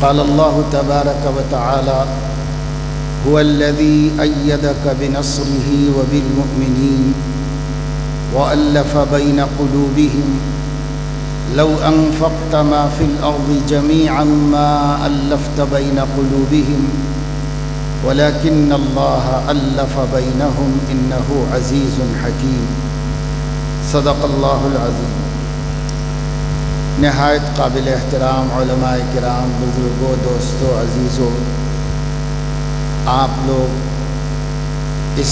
قال الله تبارك وتعالى هو الذي أيدك بنصره وبالمؤمنين وألف بين قلوبهم لو أنفقت ما في الأرض جميعا ما ألفت بين قلوبهم ولكن الله ألف بينهم إنه عزيز حكيم صدق الله العظيم۔ نہایت قابل احترام علماء کرام، بزرگوں، دوستوں، عزیزوں، آپ لوگ اس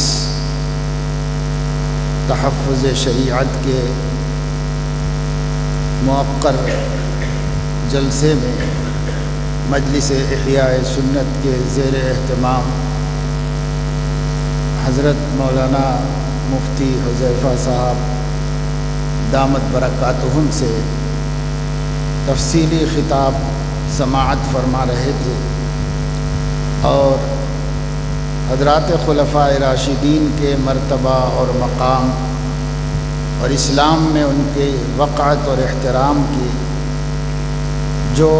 تحفظ شریعت کے موقر جلسے میں مجلس احیاء سنت کے زیر اہتمام حضرت مولانا مفتی حذیفہ صاحب دامت برکاتہم سے تفصیلی خطاب سماعت فرما رہے تھے، اور حضرات خلفائے راشدین کے مرتبہ اور مقام اور اسلام میں ان کے وقعت اور احترام کی جو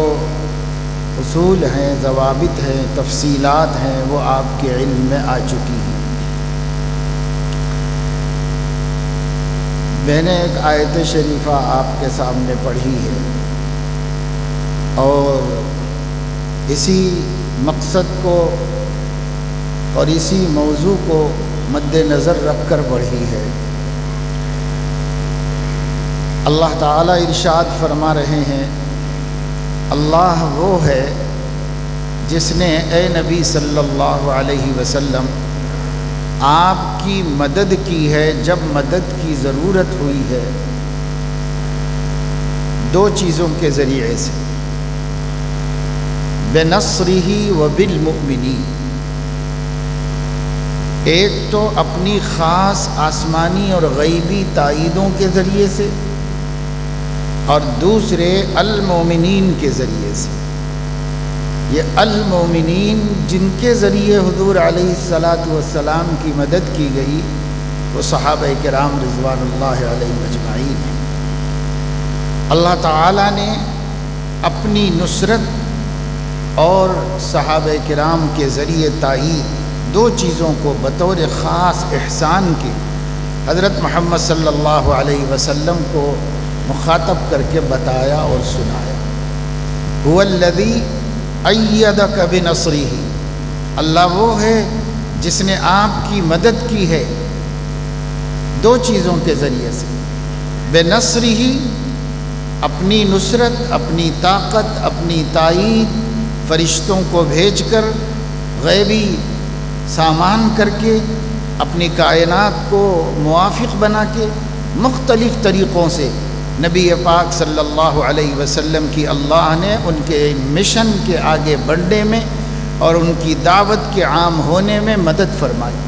اصول ہیں، ضوابط ہیں، تفصیلات ہیں، وہ آپ کے علم میں آ چکی ہیں۔ میں نے ایک آیت شریفہ آپ کے سامنے پڑھی ہے اور اسی مقصد کو اور اسی موضوع کو مد نظر رکھ کر پڑھی ہے۔ اللہ تعالیٰ ارشاد فرما رہے ہیں، اللہ وہ ہے جس نے اے نبی صلی اللہ علیہ وسلم آپ کی مدد کی ہے جب مدد کی ضرورت ہوئی ہے، دو چیزوں کے ذریعے سے، بنصرہ و بالمؤمنین۔ ایک تو اپنی خاص آسمانی اور غیبی تائیدوں کے ذریعے سے، اور دوسرے المومنین کے ذریعے سے۔ یہ المومنین جن کے ذریعے حضور علیہ الصلاۃ والسلام کی مدد کی گئی وہ صحابہ کرام رضوان اللہ علیہم اجمعین ہیں۔ اللہ تعالیٰ نے اپنی نصرت اور صحابہ کرام کے ذریعے تائید دو چیزوں کو بطور خاص احسان کے حضرت محمد صلی اللہ علیہ وسلم کو مخاطب کر کے بتایا اور سنایا۔ هو الذی ایدک بنصرہ، اللہ وہ ہے جس نے آپ کی مدد کی ہے دو چیزوں کے ذریعے سے، بنصرہ اپنی نصرت، اپنی طاقت، اپنی تائید، فرشتوں کو بھیج کر، غیبی سامان کر کے، اپنی کائنات کو موافق بنا کے، مختلف طریقوں سے نبی پاک صلی اللہ علیہ وسلم کی اللہ نے ان کے مشن کے آگے بڑھنے میں اور ان کی دعوت کے عام ہونے میں مدد فرمائی۔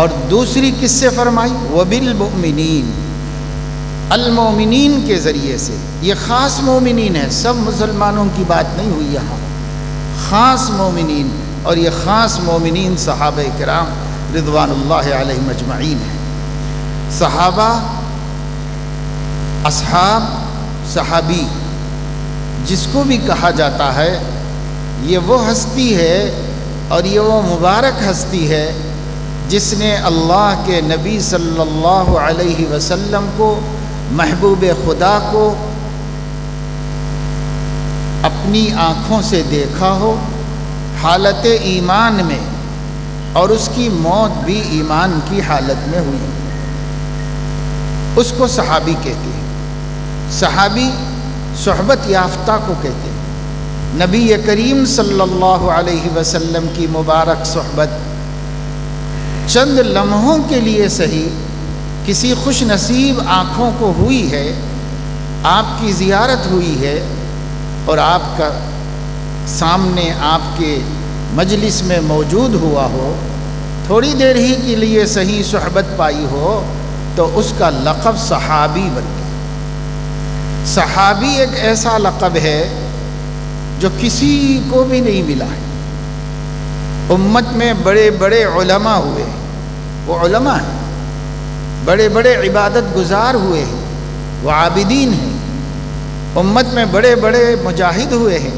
اور دوسری کس سے فرمائی؟ وبالمؤمنین، المومنین کے ذریعے سے۔ یہ خاص مومنین ہے، سب مسلمانوں کی بات نہیں ہوئی یہاں، خاص مومنین، اور یہ خاص مومنین صحابہ کرام رضوان اللہ علیہم اجمعین ہیں۔ صحابہ، اصحاب، صحابی جس کو بھی کہا جاتا ہے، یہ وہ ہستی ہے اور یہ وہ مبارک ہستی ہے جس نے اللہ کے نبی صلی اللہ علیہ وسلم کو، محبوب خدا کو اپنی آنکھوں سے دیکھا ہو حالت ایمان میں، اور اس کی موت بھی ایمان کی حالت میں ہوئی، اس کو صحابی کہتے ہیں۔ صحابی صحبت یافتہ کو کہتے ہیں۔ نبی کریم صلی اللہ علیہ وسلم کی مبارک صحبت چند لمحوں کے لیے صحیح کسی خوش نصیب آنکھوں کو ہوئی ہے، آپ کی زیارت ہوئی ہے اور آپ کا سامنے آپ کے مجلس میں موجود ہوا ہو، تھوڑی دیر ہی کے لیے صحیح صحبت پائی ہو، تو اس کا لقب صحابی بن گیا۔ صحابی ایک ایسا لقب ہے جو کسی کو بھی نہیں ملا ہے۔ امت میں بڑے بڑے علماء ہوئے، وہ علماء ہیں، بڑے بڑے عبادت گزار ہوئے ہیں، وہ عابدین ہیں۔ امت میں بڑے بڑے مجاہد ہوئے ہیں،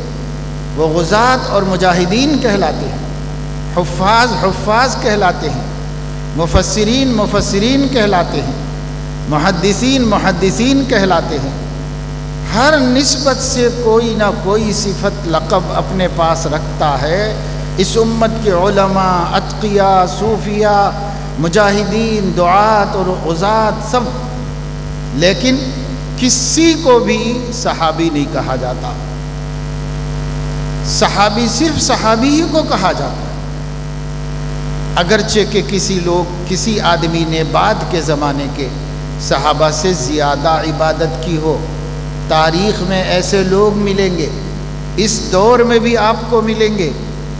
وہ غزات اور مجاہدین کہلاتے ہیں، حفاظ حفاظ کہلاتے ہیں، مفسرین مفسرین کہلاتے ہیں، محدثین محدثین کہلاتے ہیں۔ ہر نسبت سے کوئی نہ کوئی صفت لقب اپنے پاس رکھتا ہے اس امت کے علماء، اتقیاء، صوفیاء، مجاہدین، دعات اور غزات سب، لیکن کسی کو بھی صحابی نہیں کہا جاتا۔ صحابی صرف صحابی ہی کو کہا جاتا ہے، اگرچہ کہ کسی آدمی نے بعد کے زمانے کے صحابہ سے زیادہ عبادت کی ہو۔ تاریخ میں ایسے لوگ ملیں گے، اس دور میں بھی آپ کو ملیں گے،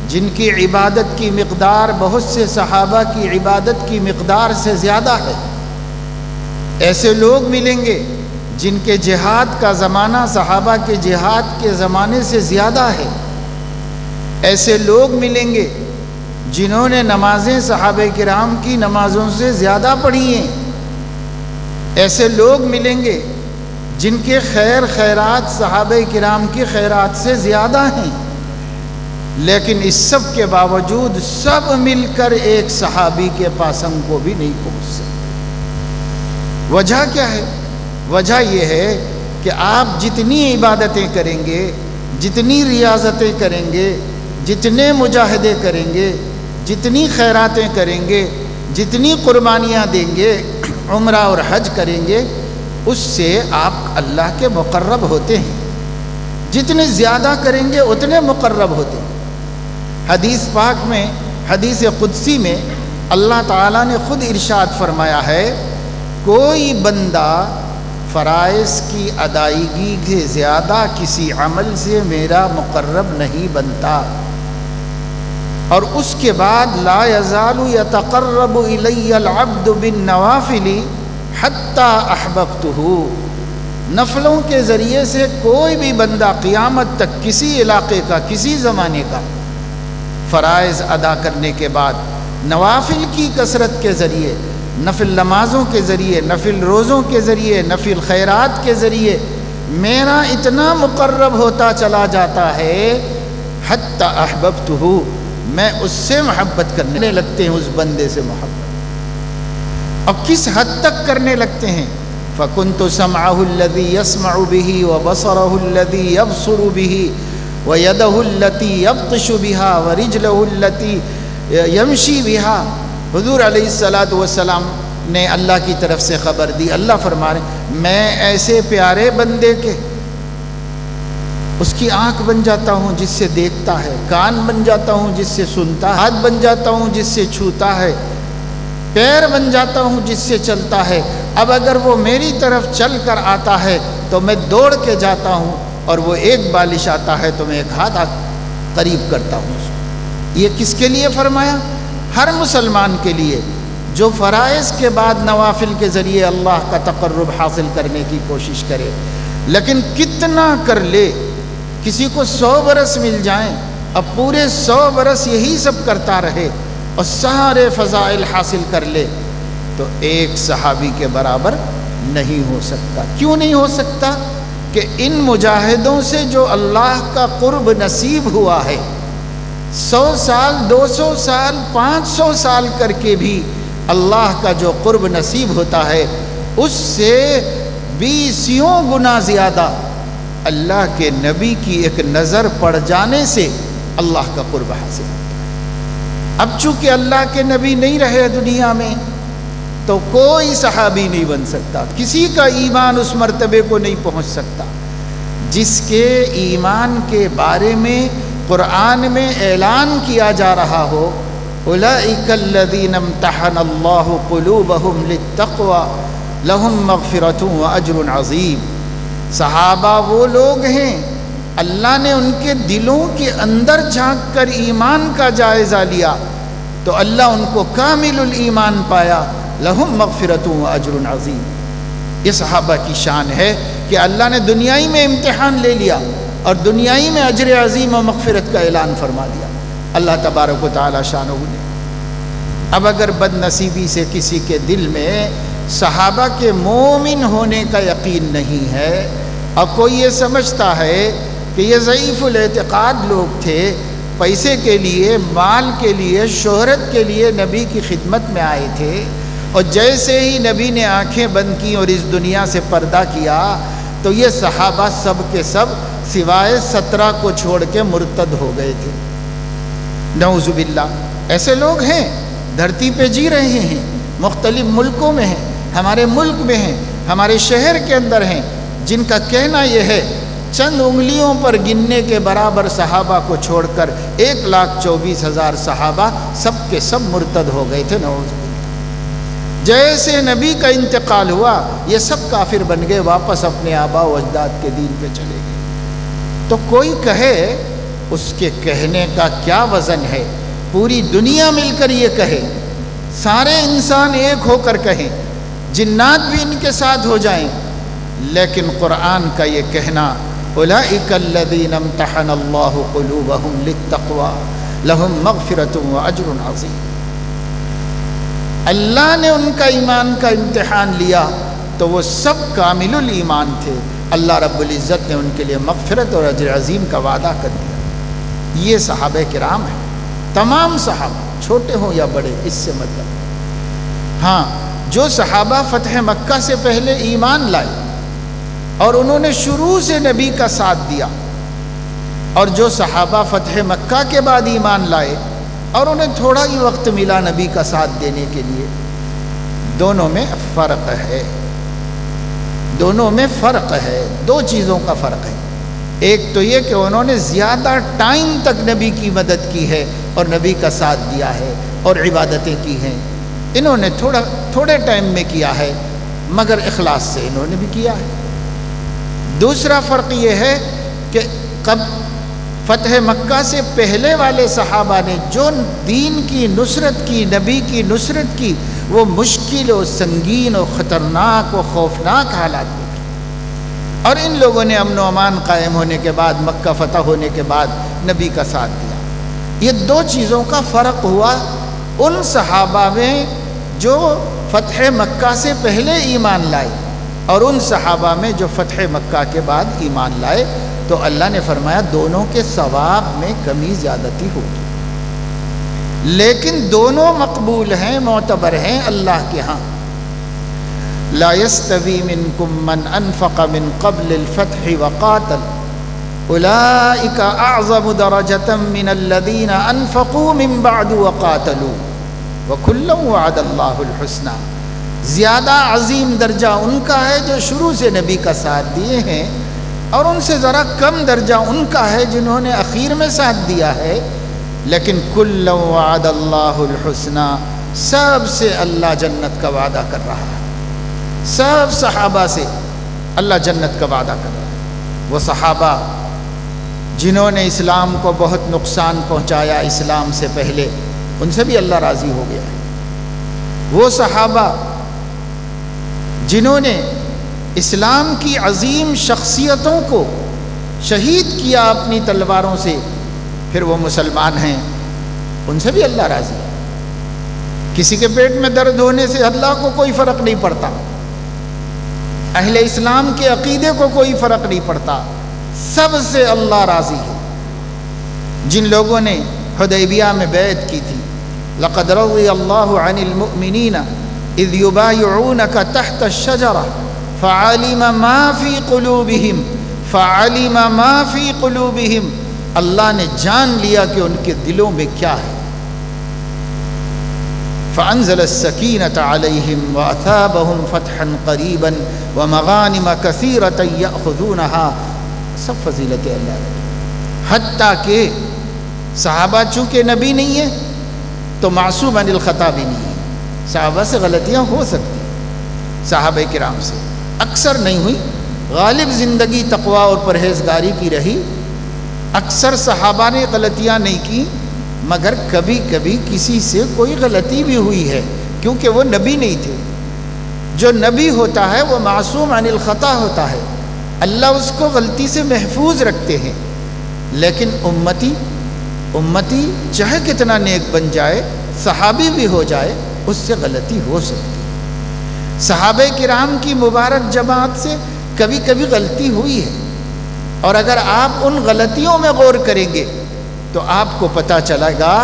جن کی عبادت کی مقدار بہت سے صحابہ کی عبادت کی مقدار سے زیادہ ہے۔ ایسے لوگ ملیں گے جن کے جہاد کا زمانہ صحابہ کے جہاد کے زمانے سے زیادہ ہے۔ ایسے لوگ ملیں گے جنہوں نے نمازیں صحابہ کرام کی نمازوں سے زیادہ پڑھی ہیں۔ ایسے لوگ ملیں گے جن کے خیرات صحابہ کرام کی خیرات سے زیادہ ہیں، لیکن اس سب کے باوجود سب مل کر ایک صحابی کے پاسنگ کو بھی نہیں پہنچ سکتے۔ وجہ کیا ہے؟ وجہ یہ ہے کہ آپ جتنی عبادتیں کریں گے، جتنی ریاضتیں کریں گے، جتنے مجاہدے کریں گے، جتنی خیراتیں کریں گے، جتنی قربانیاں دیں گے، عمرہ اور حج کریں گے، اس سے آپ اللہ کے مقرب ہوتے ہیں۔ جتنے زیادہ کریں گے اتنے مقرب ہوتے ہیں۔ حدیث پاک میں، حدیث قدسی میں اللہ تعالیٰ نے خود ارشاد فرمایا ہے، کوئی بندہ فرائض کی ادائیگی سے زیادہ کسی عمل سے میرا مقرب نہیں بنتا۔ اور اس کے بعد لا یزال یتقرب الی العبد بالنوافل حتی احببتہ، نفلوں کے ذریعے سے کوئی بھی بندہ قیامت تک کسی علاقے کا، کسی زمانے کا فرائض ادا کرنے کے بعد نوافل کی کثرت کے ذریعے، نفل نمازوں کے ذریعے، نفل روزوں کے ذریعے، نفل خیرات کے ذریعے میرا اتنا مقرب ہوتا چلا جاتا ہے، حتی احببتہ، میں اس سے محبت کرنے لگتے ہیں، اس بندے سے محبت۔ اور کس حد تک کرنے لگتے ہیں؟ فَكُنْتُ سَمْعَهُ الَّذِي يَسْمَعُ بِهِ وَبَصَرَهُ الَّذِي يَبْصُرُ بِهِ وَيَدَهُ الَّتِي يَبْطِشُ بِهَا وَرِجْلَهُ الَّتِي يَمْشِي بِهَا۔ حضور علیہ السلام نے اللہ کی طرف سے خبر دی، اللہ فرما رہے میں ایسے پیارے بندے کے اس کی آنکھ بن جاتا ہوں جس سے دیکھتا ہے، کان بن جاتا ہوں جس سے سنتا ہے، ہاتھ بن جاتا ہوں جس سے چھوتا ہے، پیر بن جاتا ہوں جس سے چلتا ہے۔ اب اگر وہ میری طرف چل کر آتا ہے تو میں دوڑ کے جاتا ہوں، اور وہ ایک بالش آتا ہے تو میں ایک ہاتھ قریب کرتا ہوں۔ یہ کس کے لیے فرمایا؟ ہر مسلمان کے لیے جو فرائض کے بعد نوافل کے ذریعے اللہ کا تقرب حاصل کرنے کی کوشش کرے، لیکن کتنا کر لے، کسی کو 100 برس مل جائیں، اب پورے 100 برس یہی سب کرتا رہے اور سارے فضائل حاصل کر لے، تو ایک صحابی کے برابر نہیں ہو سکتا۔ کیوں نہیں ہو سکتا؟ کہ ان مجاہدوں سے جو اللہ کا قرب نصیب ہوا ہے، 100 سال، 200 سال، 500 سال کر کے بھی اللہ کا جو قرب نصیب ہوتا ہے، اس سے 20 گنا زیادہ اللہ کے نبی کی ایک نظر پڑ جانے سے اللہ کا قرب حاصل ہوتا ہے۔ اب چونکہ اللہ کے نبی نہیں رہے دنیا میں، تو کوئی صحابی نہیں بن سکتا، کسی کا ایمان اس مرتبے کو نہیں پہنچ سکتا جس کے ایمان کے بارے میں قرآن میں اعلان کیا جا رہا ہو، اولئک الذین امتحن اللہ قلوبہم للتقوی لہم مغفرۃ واجر عظیم۔ صحابہ وہ لوگ ہیں اللہ نے ان کے دلوں کے اندر جھانک کر ایمان کا جائزہ لیا تو اللہ ان کو کامل الایمان پایا، لہم مغفرۃ واجر عظیم۔ یہ صحابہ کی شان ہے کہ اللہ نے دنیائی میں امتحان لے لیا اور دنیائی میں اجر عظیم و مغفرت کا اعلان فرما دیا اللہ تبارک و تعالی شانہ نے۔ اب اگر بد نصیبی سے کسی کے دل میں صحابہ کے مومن ہونے کا یقین نہیں ہے اور کوئی یہ سمجھتا ہے کہ یہ ضعیف الاعتقاد لوگ تھے، پیسے کے لیے، مال کے لیے، شہرت کے لیے نبی کی خدمت میں آئے تھے، اور جیسے ہی نبی نے آنکھیں بند کی اور اس دنیا سے پردہ کیا تو یہ صحابہ سب کے سب سوائے 17 کو چھوڑ کے مرتد ہو گئے تھے۔ نعوذ باللہ، ایسے لوگ ہیں، دھرتی پہ جی رہے ہیں، مختلف ملکوں میں ہیں، ہمارے ملک میں ہیں، ہمارے شہر کے اندر ہیں، جن کا کہنا یہ ہے چند انگلیوں پر گننے کے برابر صحابہ کو چھوڑ کر 1,24,000 صحابہ سب کے سب مرتد ہو گئے تھے۔ نعوذ باللہ، جیسے نبی کا انتقال ہوا یہ سب کافر بن گئے، واپس اپنے آباء و اجداد کے دین پہ چلے گئے۔ تو کوئی کہے، اس کے کہنے کا کیا وزن ہے؟ پوری دنیا مل کر یہ کہے، سارے انسان ایک ہو کر کہیں، جنات بھی ان کے ساتھ ہو جائیں، لیکن قرآن کا یہ کہنا اولئک الذین امتحن اللہ قلوبہم للتقوی لہم مغفرۃ واجر عظیم، اللہ نے ان کا ایمان کا امتحان لیا تو وہ سب کامل الایمان تھے، اللہ رب العزت نے ان کے لیے مغفرت اور اجر عظیم کا وعدہ کر دیا۔ یہ صحابہ کرام ہیں، تمام صحابہ چھوٹے ہوں یا بڑے، اس سے مطلب ہاں جو صحابہ فتح مکہ سے پہلے ایمان لائے اور انہوں نے شروع سے نبی کا ساتھ دیا، اور جو صحابہ فتح مکہ کے بعد ایمان لائے اور انہیں تھوڑا ہی وقت ملا نبی کا ساتھ دینے کے لیے، دونوں میں فرق ہے، دونوں میں فرق ہے، دو چیزوں کا فرق ہے۔ ایک تو یہ کہ انہوں نے زیادہ ٹائم تک نبی کی مدد کی ہے اور نبی کا ساتھ دیا ہے اور عبادتیں کی ہیں، انہوں نے تھوڑے ٹائم میں کیا ہے مگر اخلاص سے انہوں نے بھی کیا ہے۔ دوسرا فرق یہ ہے کہ فتح مکہ سے پہلے والے صحابہ نے جو دین کی نصرت کی، نبی کی نصرت کی، وہ مشکل و سنگین و خطرناک و خوفناک حالات میں کی، اور ان لوگوں نے امن و امان قائم ہونے کے بعد، مکہ فتح ہونے کے بعد نبی کا ساتھ دیا۔ یہ دو چیزوں کا فرق ہوا ان صحابہ میں جو فتح مکہ سے پہلے ایمان لائے اور ان صحابہ میں جو فتح مکہ کے بعد ایمان لائے، تو اللہ نے فرمایا دونوں کے ثواب میں کمی زیادتی ہوگی، لیکن دونوں مقبول ہیں، معتبر ہیں اللہ کے ہاں۔ لا يستوی منکم من انفق من قبل الفتح وقاتل اولئک اعظم درجۃ من الذین انفقوا من بعد وقاتلوا وکلا وعد اللہ الحسنی، زیادہ عظیم درجہ ان کا ہے جو شروع سے نبی کا ساتھ دیے ہیں، اور ان سے ذرا کم درجہ ان کا ہے جنہوں نے اخیر میں ساتھ دیا ہے، لیکن کلا وعد اللہ الحسنی، سب سے اللہ جنت کا وعدہ کر رہا ہے، سب صحابہ سے اللہ جنت کا وعدہ کر رہا ہے۔ وہ صحابہ جنہوں نے اسلام کو بہت نقصان پہنچایا اسلام سے پہلے، ان سے بھی اللہ راضی ہو گیا ہے۔ وہ صحابہ جنہوں نے اسلام کی عظیم شخصیتوں کو شہید کیا اپنی تلواروں سے، پھر وہ مسلمان ہیں، ان سے بھی اللہ راضی ہے۔ کسی کے پیٹ میں درد ہونے سے اللہ کو کوئی فرق نہیں پڑتا، اہل اسلام کے عقیدے کو کوئی فرق نہیں پڑتا، سب سے اللہ راضی ہے۔ جن لوگوں نے حدیبیہ میں بیعت کی تھی، لقد رضی اللہ عن المؤمنین اذ یبایعونک تحت الشجرہ فعلم ما فی قلوبہم فعلم ما فی قلوبہم، اللہ نے جان لیا کہ ان کے دلوں میں کیا ہے۔ فانزل السکینۃ علیہم واثابہم فتحا قریبا ومغانم کثیرۃ یأخذونہا، سب فضیلت اللہ ہے۔ حتیٰ کہ صحابہ چونکہ نبی نہیں ہے تو معصوم عن الخطا بھی نہیں ہے، صحابہ سے غلطیاں ہو سکتی، صحابہ کرام سے اکثر نہیں ہوئی، غالب زندگی تقوی اور پرہیزگاری کی رہی، اکثر صحابہ نے غلطیاں نہیں کی، مگر کبھی کبھی کسی سے کوئی غلطی بھی ہوئی ہے، کیونکہ وہ نبی نہیں تھے۔ جو نبی ہوتا ہے وہ معصوم عن الخطا ہوتا ہے، اللہ اس کو غلطی سے محفوظ رکھتے ہیں، لیکن امتی چاہے کتنا نیک بن جائے، صحابی بھی ہو جائے، اس سے غلطی ہو سکتی ہے۔ صحابہ کرام کی مبارک جماعت سے کبھی کبھی غلطی ہوئی ہے، اور اگر آپ ان غلطیوں میں غور کریں گے تو آپ کو پتہ چلے گا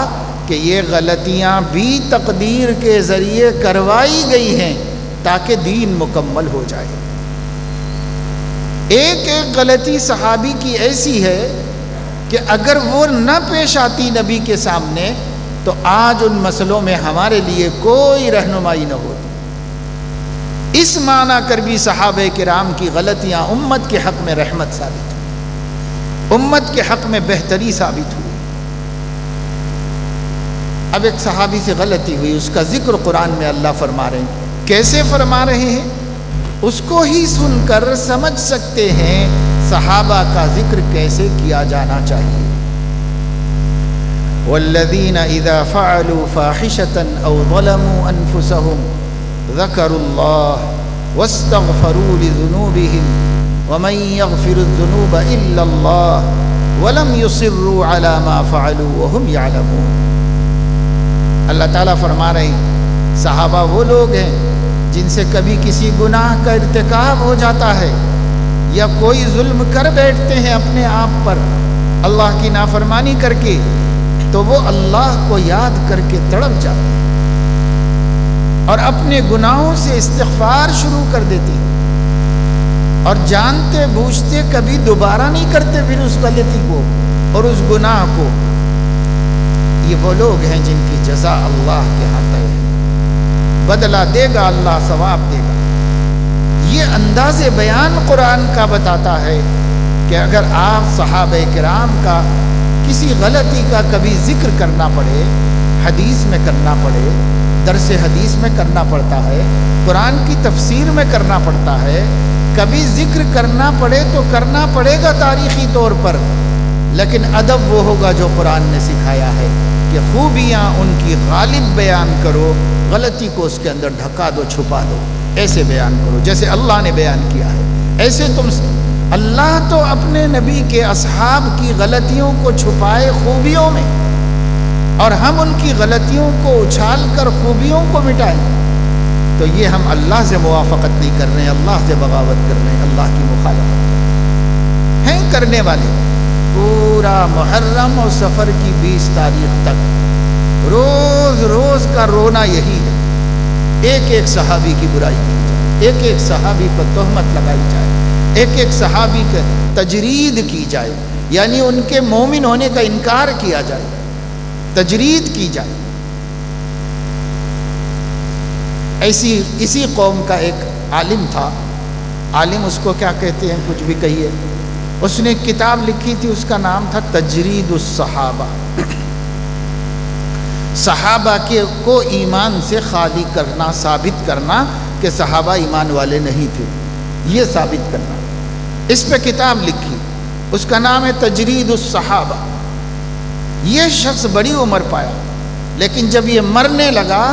کہ یہ غلطیاں بھی تقدیر کے ذریعے کروائی گئی ہیں تاکہ دین مکمل ہو جائے۔ ایک ایک غلطی صحابی کی ایسی ہے کہ اگر وہ نہ پیش آتی نبی کے سامنے تو آج ان مسئلوں میں ہمارے لیے کوئی رہنمائی نہ ہوتی۔ اس معنی کر بھی صحابہ کرام کی غلطیاں امت کے حق میں رحمت ثابت ہوئی، امت کے حق میں بہتری ثابت ہوئی۔ اب ایک صحابی سے غلطی ہوئی، اس کا ذکر قرآن میں اللہ فرما رہے ہیں۔ کیسے فرما رہے ہیں؟ اس کو ہی سن کر سمجھ سکتے ہیں صحابہ کا ذکر کیسے کیا جانا چاہیے۔ والذین اذا فعلوا فاحشة او ظلموا انفسهم ذکروا اللہ واستغفروا لذنوبهم ومن يغفر الذنوب الا اللہ ولم يصروا على ما فعلوا وهم يعلمون۔ اللہ تعالیٰ فرما رہے ہیں صحابہ وہ لوگ ہیں جن سے کبھی کسی گناہ کا ارتکاب ہو جاتا ہے یا کوئی ظلم کر بیٹھتے ہیں اپنے آپ پر اللہ کی نافرمانی کر کے، تو وہ اللہ کو یاد کر کے تڑپ جاتے ہیں اور اپنے گناہوں سے استغفار شروع کر دیتے ہیں اور جانتے بوجھتے کبھی دوبارہ نہیں کرتے پھر اس غلطی کو اور اس گناہ کو۔ یہ وہ لوگ ہیں جن کی جزا اللہ کے ہاں طے ہے، بدلہ دے گا اللہ، ثواب دے گا۔ یہ انداز بیان قرآن کا بتاتا ہے کہ اگر آپ صحابہ کرام کا کسی غلطی کا کبھی ذکر کرنا پڑے، حدیث میں کرنا پڑے، درس حدیث میں کرنا پڑتا ہے، قرآن کی تفسیر میں کرنا پڑتا ہے، کبھی ذکر کرنا پڑے تو کرنا پڑے گا تاریخی طور پر، لیکن ادب وہ ہوگا جو قرآن نے سکھایا ہے کہ خوبیاں ان کی غالب بیان کرو، غلطی کو اس کے اندر ڈھکا دو، چھپا دو، ایسے بیان کرو جیسے اللہ نے بیان کیا ہے۔ ایسے اللہ تو اپنے نبی کے اصحاب کی غلطیوں کو چھپائے خوبیوں میں، اور ہم ان کی غلطیوں کو اچھال کر خوبیوں کو مٹائیں، تو یہ ہم اللہ سے موافقت نہیں کر رہے ہیں، اللہ سے بغاوت کر رہے ہیں، اللہ کی مخالفت ہیں کرنے والے۔ پورا محرم اور سفر کی 20 تاریخ تک روز روز کا رونا یہی ہے، ایک ایک صحابی کی برائی کی جائے، ایک ایک صحابی پر تہمت لگائی جائے، ایک ایک صحابی کی تجرید کی جائے، یعنی ان کے مومن ہونے کا انکار کیا جائے، تجرید کی جائے۔ اسی قوم کا ایک عالم تھا، عالم اس کو کیا کہتے ہیں کچھ بھی کہیے، اس نے کتاب لکھی تھی، اس کا نام تھا تجرید الصحابہ۔ صحابہ کو ایمان سے خالی کرنا، ثابت کرنا کہ صحابہ ایمان والے نہیں تھے، یہ ثابت کرنا، اس پہ کتاب لکھی، اس کا نام ہے تجرید الصحابہ۔ یہ شخص بڑی عمر پایا، لیکن جب یہ مرنے لگا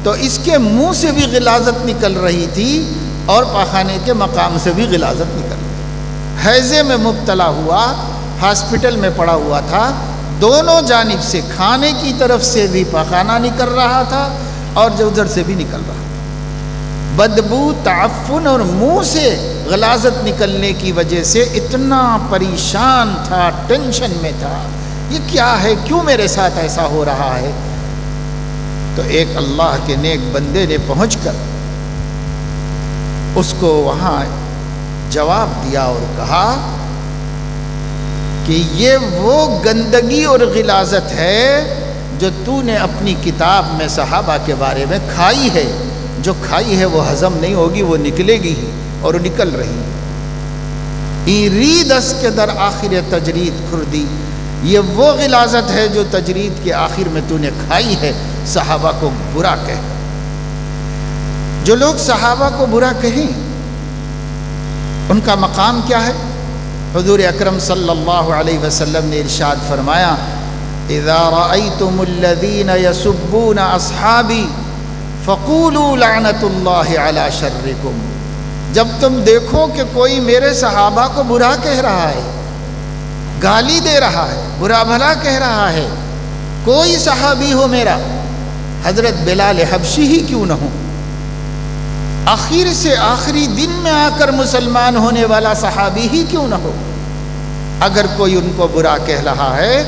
تو اس کے منہ سے بھی غلاظت نکل رہی تھی اور پاخانے کے مقام سے بھی غلاظت نکل رہی تھی۔ حیضے میں مبتلا ہوا، ہاسپٹل میں پڑا ہوا تھا، دونوں جانب سے کھانے کی طرف سے بھی پاخانہ نکل رہا تھا اور جو ادھر سے بھی نکل رہا تھا۔ بدبو، تعفن اور منہ سے غلاظت نکلنے کی وجہ سے اتنا پریشان تھا، ٹینشن میں تھا، یہ کیا ہے، کیوں میرے ساتھ ایسا ہو رہا ہے؟ تو ایک اللہ کے نیک بندے نے پہنچ کر اس کو وہاں جواب دیا اور کہا کہ یہ وہ گندگی اور غلاظت ہے جو تو نے اپنی کتاب میں صحابہ کے بارے میں کھائی ہے، جو کھائی ہے وہ ہضم نہیں ہوگی، وہ نکلے گی ہی اور نکل رہی ہے۔ ریدس کے در آخر تجرید کھردی، یہ وہ غلاظت ہے جو تجرید کے آخر میں تو نے کھائی ہے، صحابہ کو برا کہہ۔ جو لوگ صحابہ کو برا کہیں ان کا مقام کیا ہے؟ حضور اکرم صلی اللہ علیہ وسلم نے ارشاد فرمایا، اذا رأيتم الذين يسبون اصحابي فقولوا لعنت اللہ علی شرکم۔ جب تم دیکھو کہ کوئی میرے صحابہ کو برا کہہ رہا ہے، گالی دے رہا ہے، برا بھلا کہہ رہا ہے، کوئی صحابی ہو میرا، حضرت بلال حبشی ہی کیوں نہ ہو، آخر سے آخری دن میں آ کر مسلمان ہونے والا صحابی ہی کیوں نہ ہو، اگر کوئی ان کو برا کہہ رہا ہے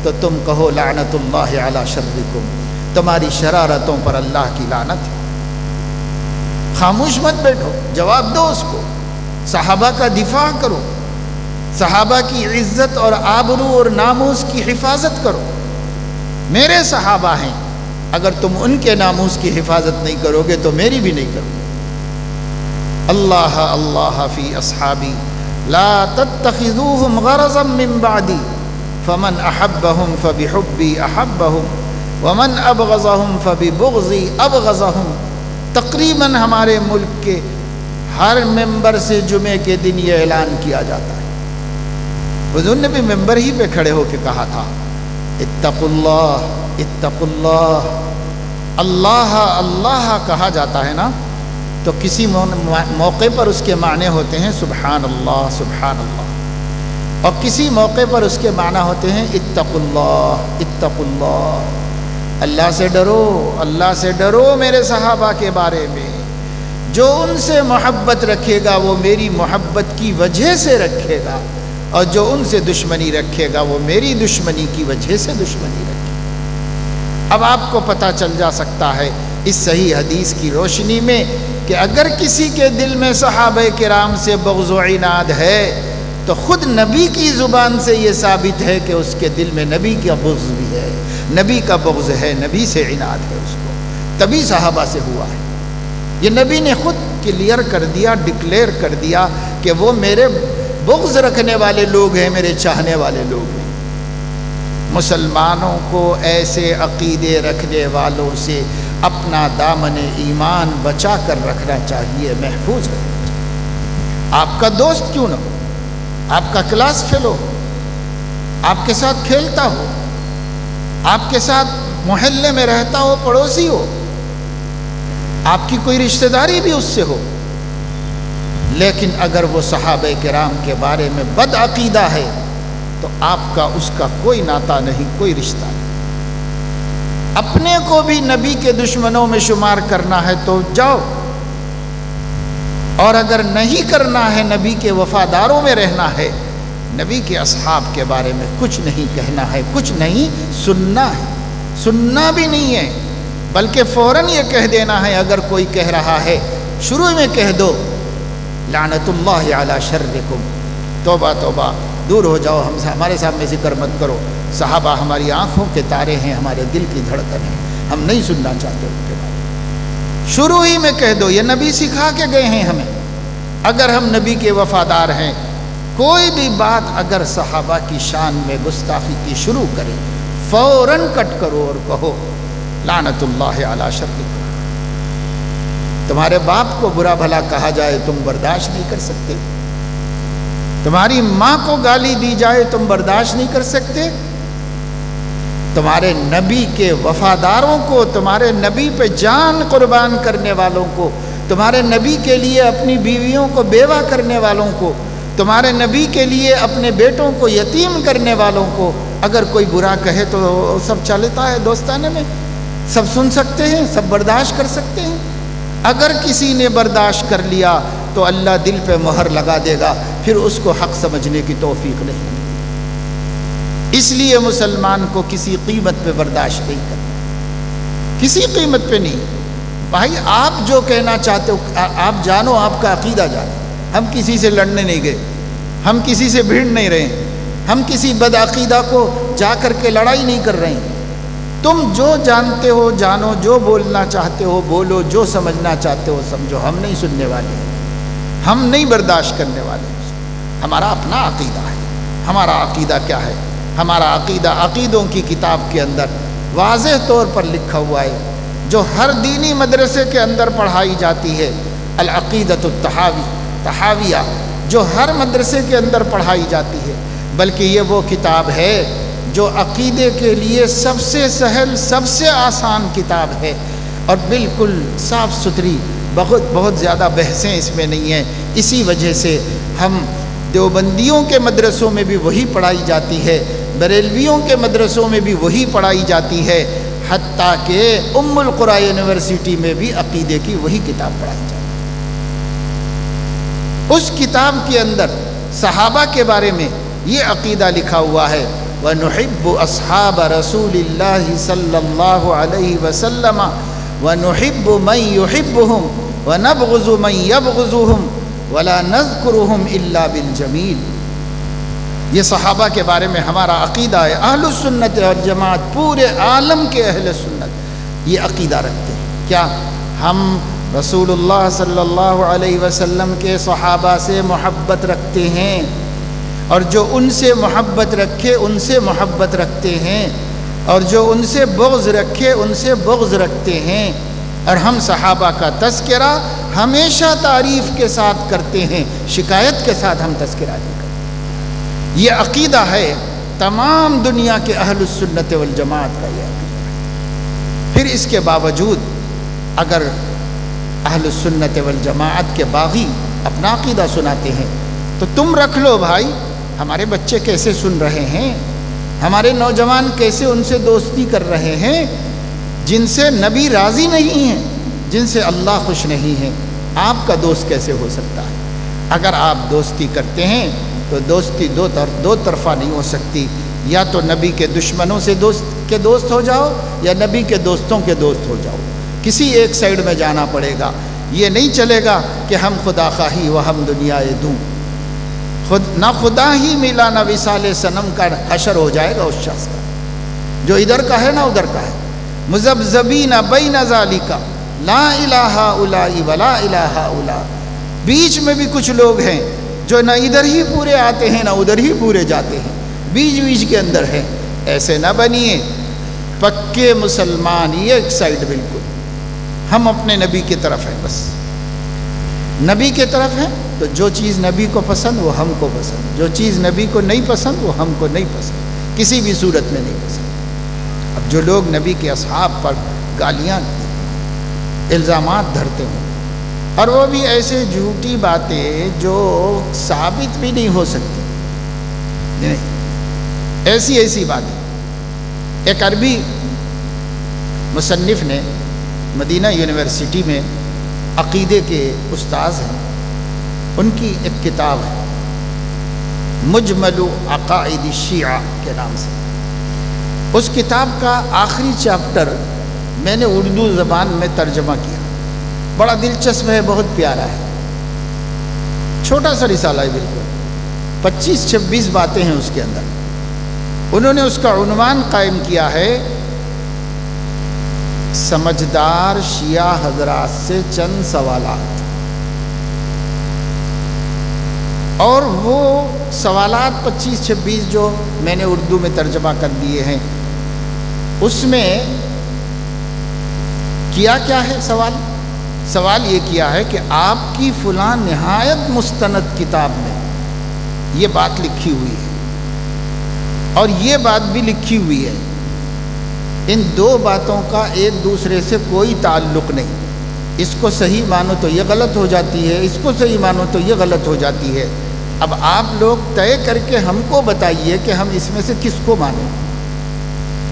تو تم کہو لعنت اللہ علی شرکم، تمہاری شرارتوں پر اللہ کی لعنت ہے۔ خاموش مت بیٹھو، جواب دو اس کو، صحابہ کا دفاع کرو، صحابہ کی عزت اور آبرو اور ناموس کی حفاظت کرو۔ میرے صحابہ ہیں، اگر تم ان کے ناموس کی حفاظت نہیں کرو گے تو میری بھی نہیں کرو گے۔ اللہ اللہ فی اصحابی لا تتخذوهم غرضا من بعدی فمن احبهم فبحبی احبهم ومن ابغضهم فببغضی ابغضهم۔ تقریباً ہمارے ملک کے ہر ممبر سے جمعے کے دن یہ اعلان کیا جاتا ہے۔ حضور نے بھی ممبر ہی پہ کھڑے ہو کے کہا تھا اتقوا اللہ اتقوا اللہ، اللہ اللہ کہا جاتا ہے نا تو کسی موقع پر اس کے معنی ہوتے ہیں سبحان اللہ، اور کسی موقع پر اس کے معنی ہوتے ہیں اتقوا اللہ اتقوا اللہ۔ اللہ سے ڈرو، اللہ سے ڈرو میرے صحابہ کے بارے میں۔ جو ان سے محبت رکھے گا وہ میری محبت کی وجہ سے رکھے گا، اور جو ان سے دشمنی رکھے گا وہ میری دشمنی کی وجہ سے دشمنی رکھے گا۔ اب آپ کو پتہ چل جا سکتا ہے اس صحیح حدیث کی روشنی میں کہ اگر کسی کے دل میں صحابہ کرام سے بغض و عناد ہے تو خود نبی کی زبان سے یہ ثابت ہے کہ اس کے دل میں نبی کا بغض بھی ہے، نبی کا بغض ہے، نبی سے عناد ہے اس کو، تبھی صحابہ سے ہوا ہے۔ یہ نبی نے خود کلیئر کر دیا، ڈکلیئر کر دیا کہ وہ میرے بغض رکھنے والے لوگ ہیں، میرے چاہنے والے لوگ ہیں۔ مسلمانوں کو ایسے عقیدے رکھنے والوں سے اپنا دامن ایمان بچا کر رکھنا چاہیے، محفوظ رکھنا چاہیے۔ آپ کا دوست کیوں نہ ہو، آپ کا کلاس فیلو ہو، آپ کے ساتھ کھیلتا ہو، آپ کے ساتھ محلے میں رہتا ہو، پڑوسی ہو، آپ کی کوئی رشتہ داری بھی اس سے ہو، لیکن اگر وہ صحابہ کرام کے بارے میں بد عقیدہ ہے تو آپ کا اس کا کوئی ناتا نہیں، کوئی رشتہ نہیں۔ اپنے کو بھی نبی کے دشمنوں میں شمار کرنا ہے تو جاؤ، اور اگر نہیں کرنا ہے، نبی کے وفاداروں میں رہنا ہے، نبی کے اصحاب کے بارے میں کچھ نہیں کہنا ہے، کچھ نہیں سننا ہے، سننا بھی نہیں ہے، بلکہ فوراً یہ کہہ دینا ہے۔ اگر کوئی کہہ رہا ہے شروع میں کہہ دو لعنت اللہ علی شرکم، توبہ توبہ، دور ہو جاؤ، ہمارے سامنے ذکر مت کرو، صحابہ ہماری آنکھوں کے تارے ہیں، ہمارے دل کی دھڑکن ہیں، ہم نہیں سننا چاہتے ان کے بارے میں۔ شروع ہی میں کہہ دو، یہ نبی سکھا کے گئے ہیں ہمیں۔ اگر ہم نبی کے وفادار ہیں، کوئی بھی بات اگر صحابہ کی شان میں گستاخی کی شروع کرے، فوراً کٹ کرو اور کہو لعنت اللہ علی شرکم۔ تمہارے باپ کو برا بھلا کہا جائے تم برداشت نہیں کر سکتے، تمہاری ماں کو گالی دی جائے تم برداشت نہیں کر سکتے، تمہارے نبی کے وفاداروں کو، تمہارے نبی پہ جان قربان کرنے والوں کو، تمہارے نبی کے لیے اپنی بیویوں کو بیوہ کرنے والوں کو، تمہارے نبی کے لیے اپنے بیٹوں کو یتیم کرنے والوں کو اگر کوئی برا کہے تو سب چلتا ہے دوستانے میں، سب سن سکتے ہیں، سب برداشت کر سکتے ہیں۔ اگر کسی نے برداشت کر لیا تو اللہ دل پہ مہر لگا دے گا، پھر اس کو حق سمجھنے کی توفیق نہیں۔ اس لیے مسلمان کو کسی قیمت پہ برداشت نہیں کرنا، کسی قیمت پہ نہیں۔ بھائی آپ جو کہنا چاہتے ہو آپ جانو، آپ کا عقیدہ جانو، ہم کسی سے لڑنے نہیں گئے، ہم کسی سے بھیڑ نہیں رہے، ہم کسی بدعقیدہ کو جا کر کے لڑائی نہیں کر رہے ہیں۔ تم جو جانتے ہو جانو، جو بولنا چاہتے ہو بولو، جو سمجھنا چاہتے ہو سمجھو، ہم نہیں سننے والے ہیں، ہم نہیں برداشت کرنے والے ہیں۔ ہمارا اپنا عقیدہ ہے۔ ہمارا عقیدہ کیا ہے؟ ہمارا عقیدہ عقیدوں کی کتاب کے اندر واضح طور پر لکھا ہوا ہے، جو ہر دینی مدرسے کے اندر پڑھائی جاتی ہے، العقیدۃ الطحاویہ، جو ہر مدرسے کے اندر پڑھائی جاتی ہے، بلکہ یہ وہ کتاب ہے جو عقیدے کے لیے سب سے سہل، سب سے آسان کتاب ہے، اور بالکل صاف ستھری، بہت زیادہ بحثیں اس میں نہیں ہیں۔ اسی وجہ سے ہم دیوبندیوں کے مدرسوں میں بھی وہی پڑھائی جاتی ہے، بریلویوں کے مدرسوں میں بھی وہی پڑھائی جاتی ہے، حتیٰ کہ ام القریٰ یونیورسٹی میں بھی عقیدے کی وہی کتاب پڑھائی جاتی ہے۔ اس کتاب کے اندر صحابہ کے بارے میں یہ عقیدہ لکھا ہوا ہے وَنُحِبُّ أَصْحَابَ رَسُولِ اللَّهِ صلی اللہ علیہ وسلم وَنُحِبُّ مَن يُحِبُّهُمْ وَنَبْغُضُ مَن يَبْغُضُهُمْ وَلَا نَذْكُرُهُمْ إِلَّا بِالْجَمِيلِ۔ یہ صحابہ کے بارے میں ہمارا عقیدہ ہے۔ اہل السنت والجماعت پورے عالم کے اہل سنت یہ عقیدہ رکھتے ہیں، کیا ہم رسول اللہ صلی اللہ علیہ وسلم کے صحابہ سے محبت رکھتے ہیں، اور جو ان سے محبت رکھے ان سے محبت رکھتے ہیں، اور جو ان سے بغض رکھے ان سے بغض رکھتے ہیں، اور ہم صحابہ کا تذکرہ ہمیشہ تعریف کے ساتھ کرتے ہیں، شکایت کے ساتھ ہم تذکرہ نہیں کرتے۔ یہ عقیدہ ہے تمام دنیا کے اہل السنت والجماعت کا، یہ عقیدہ ہے۔ پھر اس کے باوجود اگر اہل السنت والجماعت کے باغی اپنا عقیدہ سناتے ہیں تو تم رکھ لو بھائی، ہمارے بچے کیسے سن رہے ہیں، ہمارے نوجوان کیسے ان سے دوستی کر رہے ہیں جن سے نبی راضی نہیں ہیں، جن سے اللہ خوش نہیں ہے، آپ کا دوست کیسے ہو سکتا ہے؟ اگر آپ دوستی کرتے ہیں تو دوستی دو طرفہ نہیں ہو سکتی، یا تو نبی کے دشمنوں سے دوست ہو جاؤ یا نبی کے دوستوں کے دوست ہو جاؤ، کسی ایک سائیڈ میں جانا پڑے گا۔ یہ نہیں چلے گا کہ ہم خدا خواہی و ہم دنیا دوں، نہ خدا ہی ملا نہ وصال صنم کا حشر ہو جائے گا اس شخص کا، جو ادھر کا ہے نہ ادھر کا ہے۔ مذبذبین بین ذالک لا الہ الا ولا الہ الا، بیچ میں بھی کچھ لوگ ہیں جو نہ ادھر ہی پورے آتے ہیں نہ ادھر ہی پورے جاتے ہیں، بیچ کے اندر ہے۔ ایسے نہ بنیے، پکے مسلمان یہ ایک سائیڈ بالکل، ہم اپنے نبی کی طرف ہیں، بس نبی کی طرف ہیں تو جو چیز نبی کو پسند وہ ہم کو پسند، جو چیز نبی کو نہیں پسند وہ ہم کو نہیں پسند، کسی بھی صورت میں نہیں پسند۔ اب جو لوگ نبی کے اصحاب پر گالیاں الزامات دھرتے ہیں، اور وہ بھی ایسے جھوٹی باتیں جو ثابت بھی نہیں ہو سکتی، نہیں ایسی باتیں۔ ایک عربی مصنف نے مدینہ یونیورسٹی میں عقیدے کے استاذ ہیں، ان کی ایک کتاب ہے مجمل عقائد الشیعہ کے نام سے۔ اس کتاب کا آخری چیپٹر میں نے اردو زبان میں ترجمہ کیا، بڑا دلچسپ ہے، بہت پیارا ہے، چھوٹا سا رسالہ ہے بالکل، 25-26 باتیں ہیں اس کے اندر۔ انہوں نے اس کا عنوان قائم کیا ہے سمجھدار شیعہ حضرات سے چند سوالات، اور وہ سوالات 25-26 جو میں نے اردو میں ترجمہ کر دیے ہیں، اس میں کیا ہے سوال یہ کیا ہے کہ آپ کی فلاں نہایت مستند کتاب میں یہ بات لکھی ہوئی ہے اور یہ بات بھی لکھی ہوئی ہے، ان دو باتوں کا ایک دوسرے سے کوئی تعلق نہیں، اس کو صحیح مانو تو یہ غلط ہو جاتی ہے، اس کو صحیح مانو تو یہ غلط ہو جاتی ہے۔ اب آپ لوگ طے کر کے ہم کو بتائیے کہ ہم اس میں سے کس کو مانیں،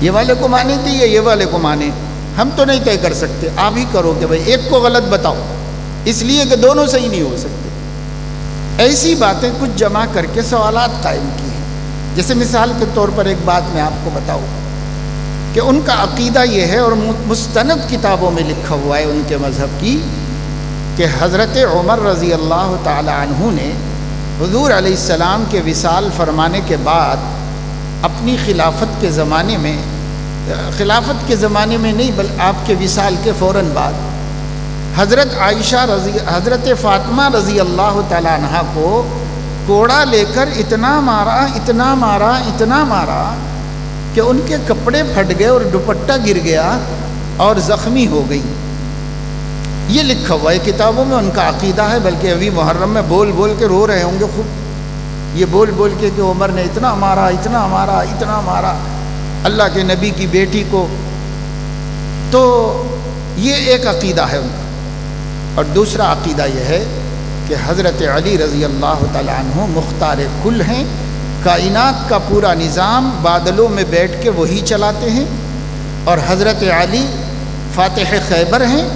یہ والے کو مانیں کہ یہ والے کو مانیں، ہم تو نہیں طے کر سکتے، آپ ہی کرو کہ بھائی ایک کو غلط بتاؤ، اس لیے کہ دونوں صحیح نہیں ہو سکتے۔ ایسی باتیں کچھ جمع کر کے سوالات قائم کی ہیں۔ جیسے مثال کے طور پر ایک بات میں آپ کو بتاؤں کہ ان کا عقیدہ یہ ہے، اور مستند کتابوں میں لکھا ہوا ہے ان کے مذہب کی، کہ حضرت عمر رضی اللہ تعالی عنہ نے حضور علیہ السلام کے وصال فرمانے کے بعد اپنی خلافت کے زمانے میں نہیں بلکہ آپ کے وصال کے فوراً بعد حضرت فاطمہ رضی اللہ تعالی عنہ کو کوڑا لے کر اتنا مارا کہ ان کے کپڑے پھٹ گئے اور دوپٹہ گر گیا اور زخمی ہو گئی۔ یہ لکھا ہوا ہے کتابوں میں، ان کا عقیدہ ہے، بلکہ ابھی محرم میں بول کے رو رہے ہوں گے خوب، یہ بول کے کہ عمر نے اتنا مارا اللہ کے نبی کی بیٹی کو۔ تو یہ ایک عقیدہ ہے ان کا۔ اور دوسرا عقیدہ یہ ہے کہ حضرت علی رضی اللہ تعالی عنہ مختار کل ہیں، کائنات کا پورا نظام بادلوں میں بیٹھ کے وہی چلاتے ہیں، اور حضرت علی فاتح خیبر ہیں،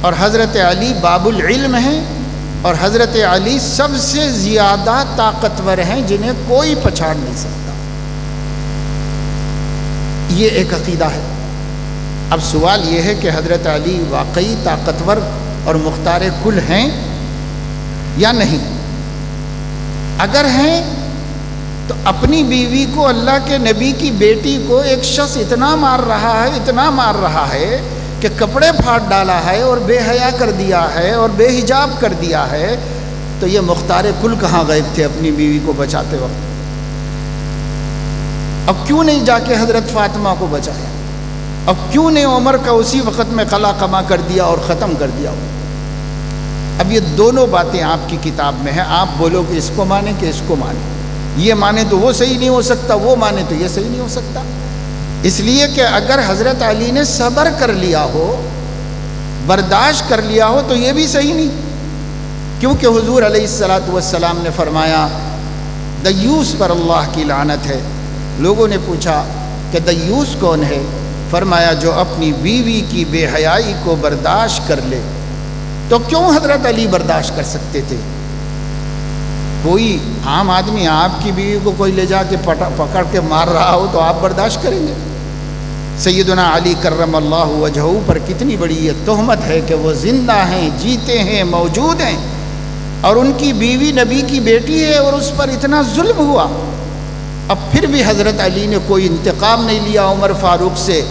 اور حضرت علی باب العلم ہیں، اور حضرت علی سب سے زیادہ طاقتور ہیں جنہیں کوئی پچھاڑ نہیں سکتا. یہ ایک عقیدہ ہے. اب سوال یہ ہے کہ حضرت علی واقعی طاقتور اور مختار کل ہیں یا نہیں؟ اگر ہیں تو اپنی بیوی کو، اللہ کے نبی کی بیٹی کو ایک شخص اتنا مار رہا ہے کہ کپڑے پھاڑ ڈالا ہے اور بے حیا کر دیا ہے اور بے حجاب کر دیا ہے، تو یہ مختار کل کہاں غائب تھے اپنی بیوی کو بچاتے وقت؟ اب کیوں نہیں جا کے حضرت فاطمہ کو بچایا؟ اب کیوں نہیں عمر کا اسی وقت میں قلع قما کر دیا اور ختم کر دیا؟ اب یہ دونوں باتیں آپ کی کتاب میں ہیں. آپ بولو کہ اس کو مانیں کہ اس کو مانیں. یہ مانے تو وہ صحیح نہیں ہو سکتا، وہ مانے تو یہ صحیح نہیں ہو سکتا. اس لیے کہ اگر حضرت علی نے صبر کر لیا ہو، برداشت کر لیا ہو، تو یہ بھی صحیح نہیں. کیونکہ حضور علیہ السلام نے فرمایا دیوس پر اللہ کی لعنت ہے. لوگوں نے پوچھا کہ دیوس کون ہے؟ فرمایا جو اپنی بیوی کی بے حیائی کو برداشت کر لے. تو کیوں حضرت علی برداشت کر سکتے تھے؟ کوئی عام آدمی آپ کی بیوی کو کوئی لے جا کے پکڑ کے مار رہا ہو تو آپ برداشت کریں گے؟ سیدنا علی کرم اللہ وجہہ پر کتنی بڑی یہ تہمت ہے کہ وہ زندہ ہیں، جیتے ہیں، موجود ہیں، اور ان کی بیوی نبی کی بیٹی ہے اور اس پر اتنا ظلم ہوا. اب پھر بھی حضرت علی نے کوئی انتقام نہیں لیا عمر فاروق سے،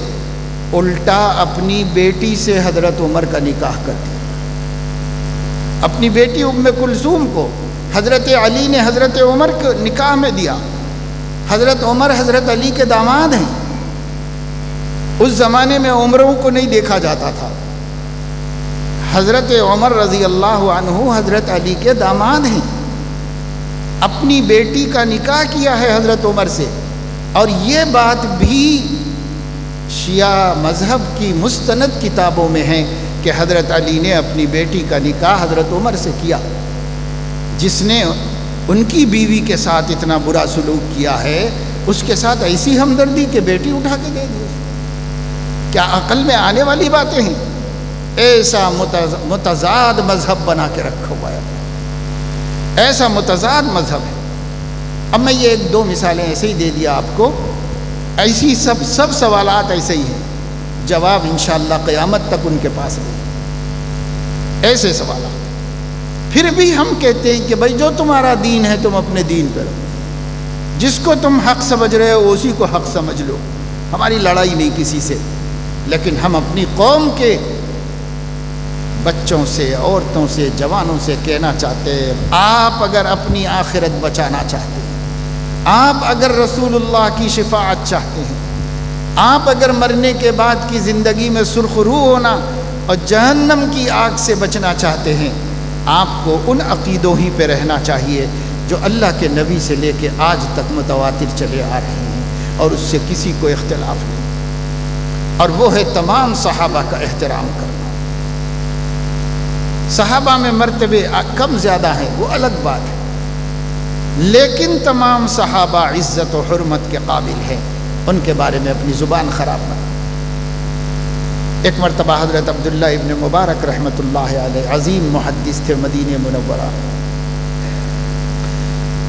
الٹا اپنی بیٹی سے حضرت عمر کا نکاح کر دیا. اپنی بیٹی ام کلثوم کو حضرت علی نے حضرت عمر کو نکاح میں دیا. حضرت عمر حضرت علی کے داماد ہیں. اس زمانے میں عمروں کو نہیں دیکھا جاتا تھا. حضرت عمر رضی اللہ عنہ حضرت علی کے داماد ہیں. اپنی بیٹی کا نکاح کیا ہے حضرت عمر سے. اور یہ بات بھی شیعہ مذہب کی مستند کتابوں میں ہے کہ حضرت علی نے اپنی بیٹی کا نکاح حضرت عمر سے کیا. جس نے ان کی بیوی کے ساتھ اتنا برا سلوک کیا ہے، اس کے ساتھ ایسی ہمدردی کہ بیٹی اٹھا کے دے دی. کیا عقل میں آنے والی باتیں ہیں؟ ایسا متضاد مذہب بنا کے رکھا ہوا ہے، ایسا متضاد مذہب ہے. اب میں یہ ایک دو مثالیں ایسے ہی دے دیا آپ کو. ایسی سب سوالات ایسے ہی ہیں، جواب انشاءاللہ قیامت تک ان کے پاس نہیں. ایسے سوالات. پھر بھی ہم کہتے ہیں کہ بھائی جو تمہارا دین ہے تم اپنے دین پہ رہو، جس کو تم حق سمجھ رہے ہو اسی کو حق سمجھ لو. ہماری لڑائی نہیں کسی سے، لیکن ہم اپنی قوم کے بچوں سے، عورتوں سے، جوانوں سے کہنا چاہتے ہیں، آپ اگر اپنی آخرت بچانا چاہتے ہیں، آپ اگر رسول اللہ کی شفاعت چاہتے ہیں، آپ اگر مرنے کے بعد کی زندگی میں سرخ روح ہونا اور جہنم کی آگ سے بچنا چاہتے ہیں، آپ کو ان عقیدوں ہی پہ رہنا چاہیے جو اللہ کے نبی سے لے کے آج تک متواتر چلے آ رہے ہیں اور اس سے کسی کو اختلاف نہیں. اور وہ ہے تمام صحابہ کا احترام کرنا. صحابہ میں مرتبے کم زیادہ ہیں وہ الگ بات ہے، لیکن تمام صحابہ عزت و حرمت کے قابل ہیں. ان کے بارے میں اپنی زبان خراب نہ. ایک مرتبہ حضرت عبداللہ ابن مبارک رحمۃ اللہ علیہ عظیم محدث تھے مدینہ منورہ.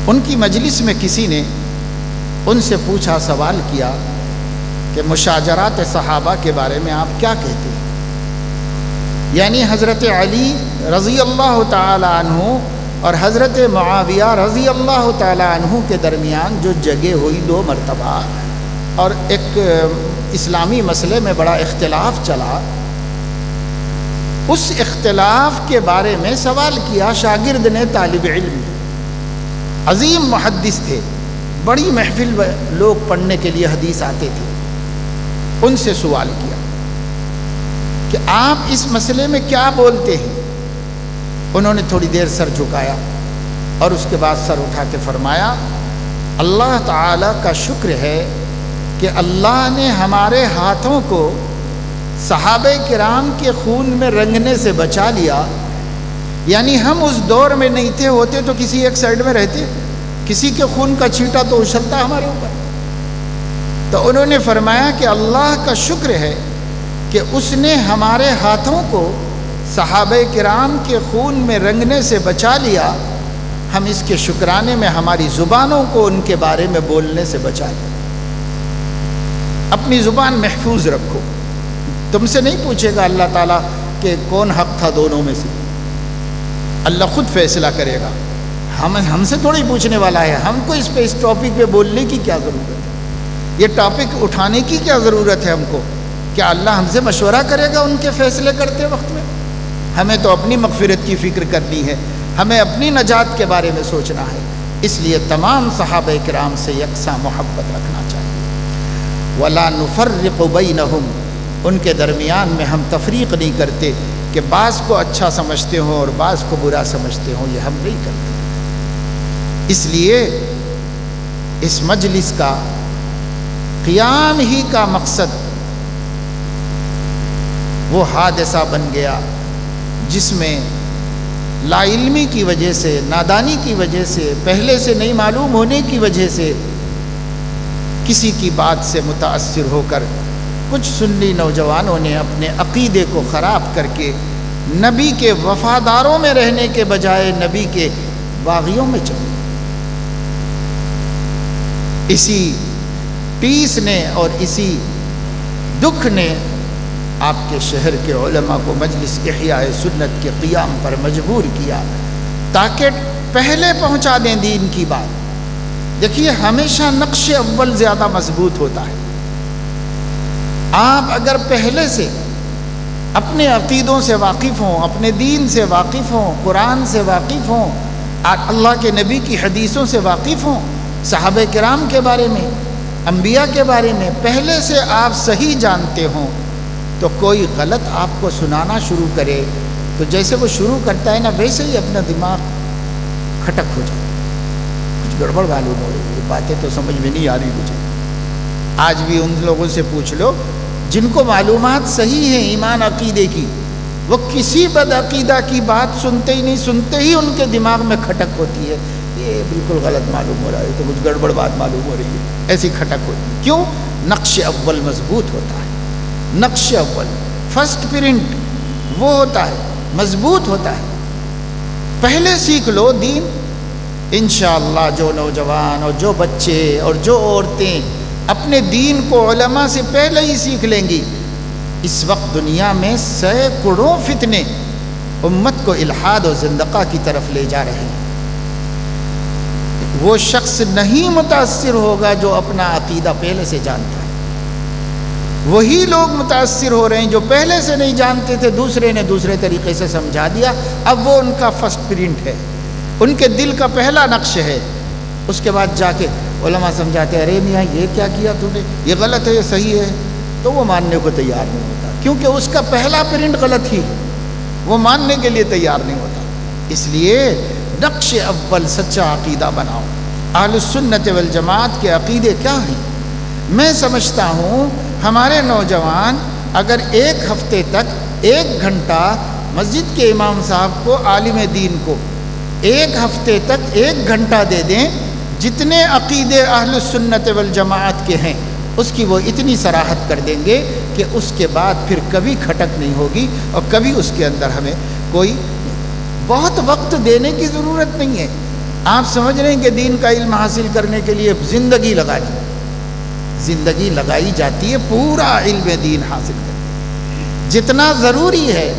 ان کی مجلس میں کسی نے ان سے پوچھا، سوال کیا کہ مشاجرات صحابہ کے بارے میں آپ کیا کہتے ہیں؟ یعنی حضرت علی رضی اللہ تعالی عنہ اور حضرت معاویہ رضی اللہ تعالی عنہ کے درمیان جو جگہ ہوئی 2 مرتبہ اور ایک اسلامی مسئلے میں بڑا اختلاف چلا، اس اختلاف کے بارے میں سوال کیا. شاگرد نے، طالب علم عظیم محدث تھے، بڑی محفل لوگ پڑھنے کے لیے حدیث آتے تھے. ان سے سوال کیا کہ آپ اس مسئلے میں کیا بولتے ہیں؟ انہوں نے تھوڑی دیر سر جھکایا اور اس کے بعد سر اٹھا کے فرمایا، اللہ تعالیٰ کا شکر ہے کہ اللہ نے ہمارے ہاتھوں کو صحابہ کرام کے خون میں رنگنے سے بچا لیا. یعنی ہم اس دور میں نہیں تھے، ہوتے تو کسی ایک سائڈ میں رہتے، کسی کے خون کا چھینٹا تو اچھلتا ہمارے اوپر. تو انہوں نے فرمایا کہ اللہ کا شکر ہے کہ اس نے ہمارے ہاتھوں کو صحابہ کرام کے خون میں رنگنے سے بچا لیا، ہم اس کے شکرانے میں ہماری زبانوں کو ان کے بارے میں بولنے سے بچا لیں۔ اپنی زبان محفوظ رکھو۔ تم سے نہیں پوچھے گا اللہ تعالیٰ کہ کون حق تھا دونوں میں سے، اللہ خود فیصلہ کرے گا۔ ہم سے تھوڑی پوچھنے والا ہے، ہم کو اس ٹاپک پہ بولنے کی کیا ضرورت ہے؟ یہ ٹاپک اٹھانے کی کیا ضرورت ہے ہم کو؟ کیا اللہ ہم سے مشورہ کرے گا ان کے فیصلے کرتے وقت میں؟ ہمیں تو اپنی مغفرت کی فکر کرنی ہے، ہمیں اپنی نجات کے بارے میں سوچنا ہے۔ اس لیے تمام صحابہ کرام سے یکساں محبت رکھنا چاہیے۔ وَلَا نُفَرِّقُ بَيْنَهُمْ، ان کے درمیان میں ہم تفریق نہیں کرتے کہ بعض کو اچھا سمجھتے ہوں اور بعض کو برا سمجھتے ہوں، یہ ہم نہیں کرتے۔ اس لیے اس مجلس کا قیام ہی کا مقصد وہ حادثہ بن گیا جس میں لا علمی کی وجہ سے، نادانی کی وجہ سے، پہلے سے نہیں معلوم ہونے کی وجہ سے کسی کی بات سے متاثر ہو کر کچھ سنی نوجوانوں نے اپنے عقیدے کو خراب کر کے نبی کے وفاداروں میں رہنے کے بجائے نبی کے باغیوں میں چلے۔ اسی ٹیس نے اور اسی دکھ نے آپ کے شہر کے علماء کو مجلس احیاء سنت کے قیام پر مجبور کیا تاکہ پہلے پہنچا دیں دین کی بات۔ دیکھیے ہمیشہ نقش اول زیادہ مضبوط ہوتا ہے۔ آپ اگر پہلے سے اپنے عقیدوں سے واقف ہوں، اپنے دین سے واقف ہوں، قرآن سے واقف ہوں، اللہ کے نبی کی حدیثوں سے واقف ہوں، صحابہ کرام کے بارے میں، انبیاء کے بارے میں پہلے سے آپ صحیح جانتے ہوں، تو کوئی غلط آپ کو سنانا شروع کرے تو جیسے وہ شروع کرتا ہے نا ویسے ہی اپنا دماغ کھٹک ہو جائے، کچھ گڑبڑ معلوم ہو رہی ہے، یہ باتیں تو سمجھ میں نہیں آ رہی مجھے۔ آج بھی ان لوگوں سے پوچھ لو جن کو معلومات صحیح ہیں ایمان عقیدے کی، وہ کسی بد عقیدہ کی بات سنتے ہی نہیں، سنتے ہی ان کے دماغ میں کھٹک ہوتی ہے، یہ بالکل غلط معلوم ہو رہا ہے، تو کچھ گڑبڑ بات معلوم ہو رہی ہے، ایسی کھٹک ہوتی ہے۔ کیوں؟ نقش اول مضبوط ہوتا ہے، نقش اول فرسٹ پرنٹ وہ ہوتا ہے، مضبوط ہوتا ہے۔ پہلے سیکھ لو دین، انشاءاللہ جو نوجوان اور جو بچے اور جو عورتیں اپنے دین کو علماء سے پہلے ہی سیکھ لیں گی۔ اس وقت دنیا میں سینکڑوں فتنے امت کو الحاد و زندقہ کی طرف لے جا رہے ہیں۔ وہ شخص نہیں متاثر ہوگا جو اپنا عقیدہ پہلے سے جانتا ہے، وہی لوگ متاثر ہو رہے ہیں جو پہلے سے نہیں جانتے تھے، دوسرے نے دوسرے طریقے سے سمجھا دیا، اب وہ ان کا فرسٹ پرنٹ ہے، ان کے دل کا پہلا نقش ہے۔ اس کے بعد جا کے علماء سمجھاتے ہیں، ارے میاں یہ کیا کیا تم نے، یہ غلط ہے یہ صحیح ہے، تو وہ ماننے کو تیار نہیں ہوتا، کیونکہ اس کا پہلا پرنٹ غلط ہی، وہ ماننے کے لیے تیار نہیں ہوتا۔ اس لیے نقش اول سچا عقیدہ بناؤ۔ اہل السنت والجماعت کے عقیدے کیا ہیں؟ میں سمجھتا ہوں ہمارے نوجوان اگر ایک ہفتے تک 1 گھنٹہ مسجد کے امام صاحب کو، عالم دین کو 1 ہفتے تک 1 گھنٹہ دے دیں، جتنے عقیدے اہل السنت والجماعت کے ہیں اس کی وہ اتنی صراحت کر دیں گے کہ اس کے بعد پھر کبھی کھٹک نہیں ہوگی اور کبھی اس کے اندر ہمیں کوئی بہت وقت دینے کی ضرورت نہیں ہے۔ آپ سمجھ رہے ہیں کہ دین کا علم حاصل کرنے کے لیے زندگی لگائی جاتی ہے پورا علم دین حاصل کرنے، جتنا ضروری ہے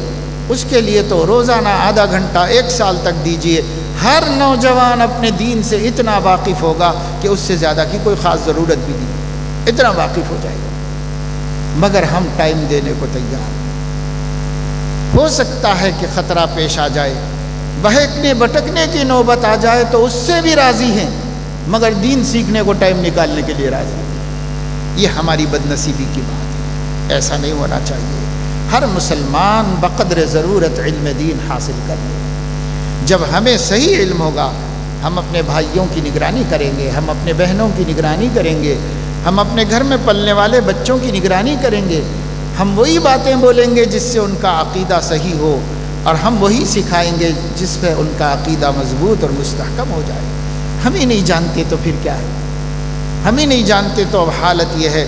اس کے لیے تو روزانہ آدھا گھنٹہ 1 سال تک دیجئے۔ ہر نوجوان اپنے دین سے اتنا واقف ہوگا کہ اس سے زیادہ کی کوئی خاص ضرورت بھی نہیں، اتنا واقف ہو جائے گا، مگر ہم ٹائم دینے کو تیار ہیں۔ ہو سکتا ہے کہ خطرہ پیش آ جائے، بہکنے بھٹکنے کی نوبت آ جائے تو اس سے بھی راضی ہیں، مگر دین سیکھنے کو ٹائم نکالنے کے لیے راضی ہیں۔ یہ ہماری بدنصیبی کی بات ہے، ایسا نہیں ہونا چاہیے۔ ہر مسلمان بقدر ضرورت علم دین حاصل کر لے۔ جب ہمیں صحیح علم ہوگا، ہم اپنے بھائیوں کی نگرانی کریں گے، ہم اپنے بہنوں کی نگرانی کریں گے، ہم اپنے گھر میں پلنے والے بچوں کی نگرانی کریں گے، ہم وہی باتیں بولیں گے جس سے ان کا عقیدہ صحیح ہو، اور ہم وہی سکھائیں گے جس پہ ان کا عقیدہ مضبوط اور مستحکم ہو جائے۔ ہم ہی نہیں جانتے تو پھر کیا ہے؟ ہم ہی نہیں جانتے تو اب حالت یہ ہے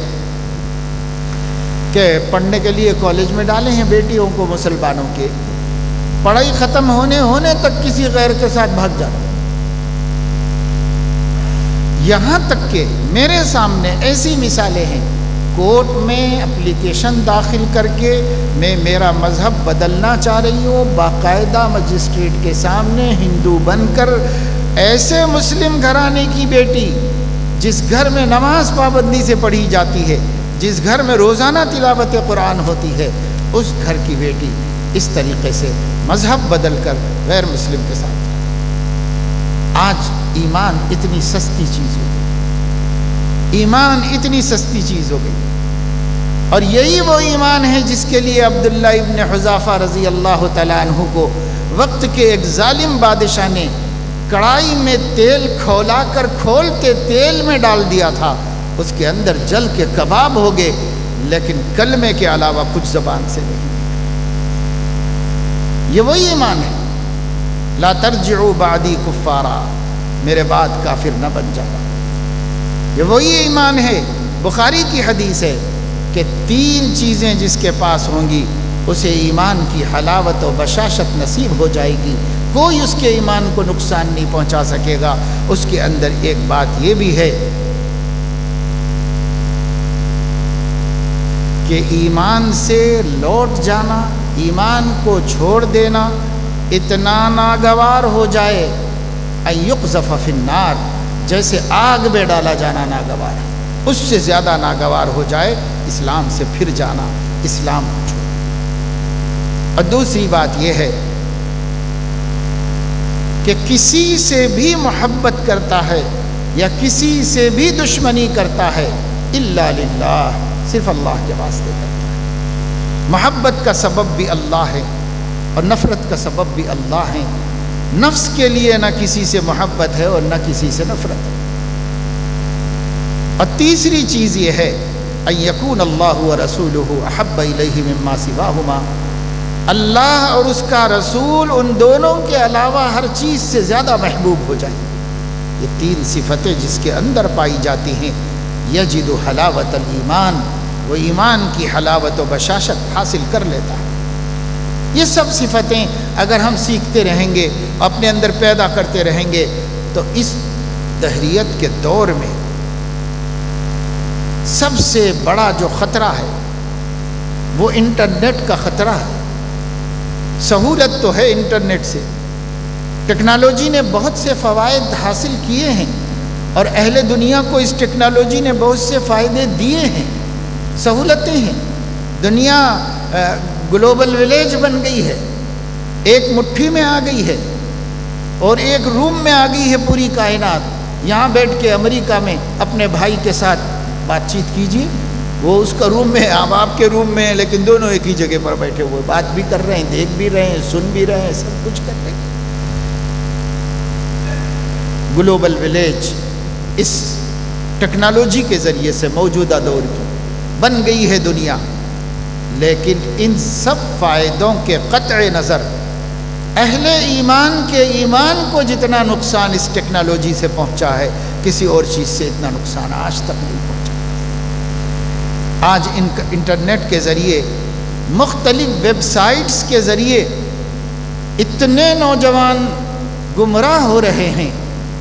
کہ پڑھنے کے لیے کالج میں ڈالے ہیں بیٹیوں کو مسلمانوں کے، پڑھائی ختم ہونے تک کسی غیر کے ساتھ بھاگ جاتا، یہاں تک کہ میرے سامنے ایسی مثالیں ہیں، کورٹ میں اپلیکیشن داخل کر کے میں میرا مذہب بدلنا چاہ رہی ہوں، باقاعدہ مجسٹریٹ کے سامنے ہندو بن کر، ایسے مسلم گھرانے کی بیٹی جس گھر میں نماز پابندی سے پڑھی جاتی ہے، جس گھر میں روزانہ تلاوت قرآن ہوتی ہے، اس گھر کی بیٹی اس طریقے سے مذہب بدل کر غیر مسلم کے ساتھ۔ آج ایمان اتنی سستی چیز ہو گئی، ایمان اتنی سستی چیز ہو گئی، اور یہی وہ ایمان ہے جس کے لیے عبداللہ ابن حذافہ رضی اللہ تعالیٰ عنہ کو وقت کے ایک ظالم بادشاہ نے کڑائی میں تیل کھولا کر کھولتے تیل میں ڈال دیا تھا، اس کے اندر جل کے کباب ہو گئے، لیکن کلمے کے علاوہ کچھ زبان سے نہیں۔ یہ وہی ایمان ہے، لا ترجعوا بعدی کفارا، میرے بعد کافر نہ بن جانا۔ یہ وہی ایمان ہے، بخاری کی حدیث ہے کہ 3 چیزیں جس کے پاس ہوں گی اسے ایمان کی حلاوت و بشاشت نصیب ہو جائے گی، کوئی اس کے ایمان کو نقصان نہیں پہنچا سکے گا۔ اس کے اندر ایک بات یہ بھی ہے کہ ایمان سے لوٹ جانا، ایمان کو چھوڑ دینا اتنا ناگوار ہو جائے، ان یقذف فی النار، جیسے آگ میں ڈالا جانا ناگوار ہے، اس سے زیادہ ناگوار ہو جائے اسلام سے پھر جانا، اسلام کو چھوڑ۔ اور دوسری بات یہ ہے کہ کسی سے بھی محبت کرتا ہے یا کسی سے بھی دشمنی کرتا ہے الا للہ، صرف اللہ کے واسطے کرتا ہے۔ محبت کا سبب بھی اللہ ہے اور نفرت کا سبب بھی اللہ ہے۔ نفس کے لیے نہ کسی سے محبت ہے اور نہ کسی سے نفرت ہے۔ اور تیسری چیز یہ ہے ان یکون اللہ ورسولہ احب الیہ مما سواہما، اللہ اور اس کا رسول ان دونوں کے علاوہ ہر چیز سے زیادہ محبوب ہو جائیں۔ یہ 3 صفتیں جس کے اندر پائی جاتی ہیں، یجد حلاوت الایمان، وہ ایمان کی حلاوت و بشاشت حاصل کر لیتا ہے۔ یہ سب صفتیں اگر ہم سیکھتے رہیں گے، اپنے اندر پیدا کرتے رہیں گے، تو اس دہریت کے دور میں سب سے بڑا جو خطرہ ہے وہ انٹرنیٹ کا خطرہ ہے۔ سہولت تو ہے انٹرنیٹ سے، ٹیکنالوجی نے بہت سے فوائد حاصل کیے ہیں اور اہل دنیا کو اس ٹیکنالوجی نے بہت سے فائدے دیے ہیں، سہولتیں ہیں۔ دنیا گلوبل ولیج بن گئی ہے، ایک مٹھی میں آ گئی ہے اور ایک روم میں آ گئی ہے پوری کائنات۔ یہاں بیٹھ کے امریکہ میں اپنے بھائی کے ساتھ بات چیت کیجیے، وہ اس کا روم میں ہے، آپ کے روم میں ہیں، لیکن دونوں ایک ہی جگہ پر بیٹھے ہوئے بات بھی کر رہے ہیں، دیکھ بھی رہے ہیں، سن بھی رہے ہیں، سب کچھ کر رہے ہیں۔ گلوبل ولیج اس ٹیکنالوجی کے ذریعے سے موجودہ دور کی بن گئی ہے دنیا، لیکن ان سب فائدوں کے قطع نظر اہل ایمان کے ایمان کو جتنا نقصان اس ٹیکنالوجی سے پہنچا ہے، کسی اور چیز سے اتنا نقصان آج تک نہیں پہنچا۔ آج انٹرنیٹ کے ذریعے، مختلف ویب سائٹس کے ذریعے اتنے نوجوان گمراہ ہو رہے ہیں،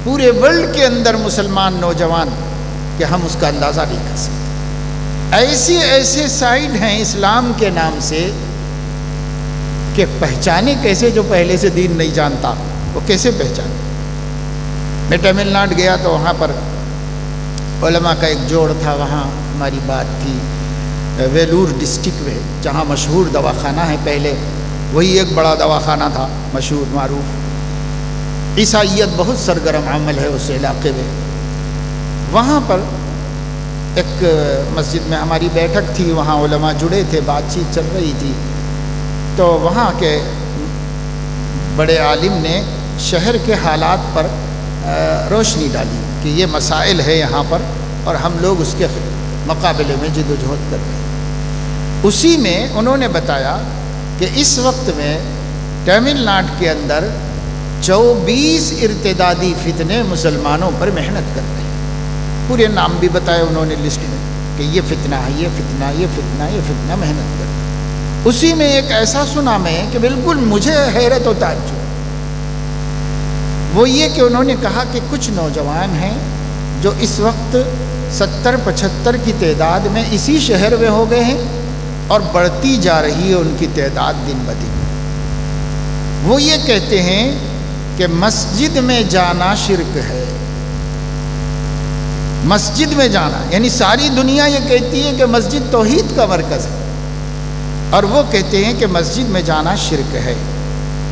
پورے ورلڈ کے اندر مسلمان نوجوان، کہ ہم اس کا اندازہ نہیں کر سکتے۔ ایسے سائٹ ہیں اسلام کے نام سے کہ پہچانے کیسے، جو پہلے سے دین نہیں جانتا وہ کیسے پہچانے۔ میں تمل ناڈو گیا تو وہاں پر علماء کا ایک جوڑ تھا، وہاں ہماری بات تھی۔ ویلور ڈسٹرکٹ میں جہاں مشہور دواخانہ ہے، پہلے وہی ایک بڑا دواخانہ تھا مشہور معروف، عیسائیت بہت سرگرم عمل ہے اس علاقے میں۔ وہاں پر ایک مسجد میں ہماری بیٹھک تھی، وہاں علماء جڑے تھے، بات چیت چل رہی تھی، تو وہاں کے بڑے عالم نے شہر کے حالات پر روشنی ڈالی کہ یہ مسائل ہے یہاں پر اور ہم لوگ اس کے مقابلے میں جد و جہد کر رہے ہیں۔ اسی میں انہوں نے بتایا کہ اس وقت میں تمل ناڈو کے اندر 24 ارتدادی فتنے مسلمانوں پر محنت کر رہے ہیں۔ پورے نام بھی بتائے انہوں نے لسٹ میں کہ یہ فتنہ ہے، یہ فتنہ، یہ فتنہ، یہ فتنہ، محنت کر رہے ہیں۔ اسی میں ایک ایسا سنا میں کہ بالکل مجھے حیرت و تعجب، وہ یہ کہ انہوں نے کہا کہ کچھ نوجوان ہیں جو اس وقت 70-75 کی تعداد میں اسی شہر میں ہو گئے ہیں اور بڑھتی جا رہی ہے ان کی تعداد دن بدن۔ وہ یہ کہتے ہیں کہ مسجد میں جانا شرک ہے، مسجد میں جانا، یعنی ساری دنیا یہ کہتی ہے کہ مسجد توحید کا مرکز ہے، اور وہ کہتے ہیں کہ مسجد میں جانا شرک ہے۔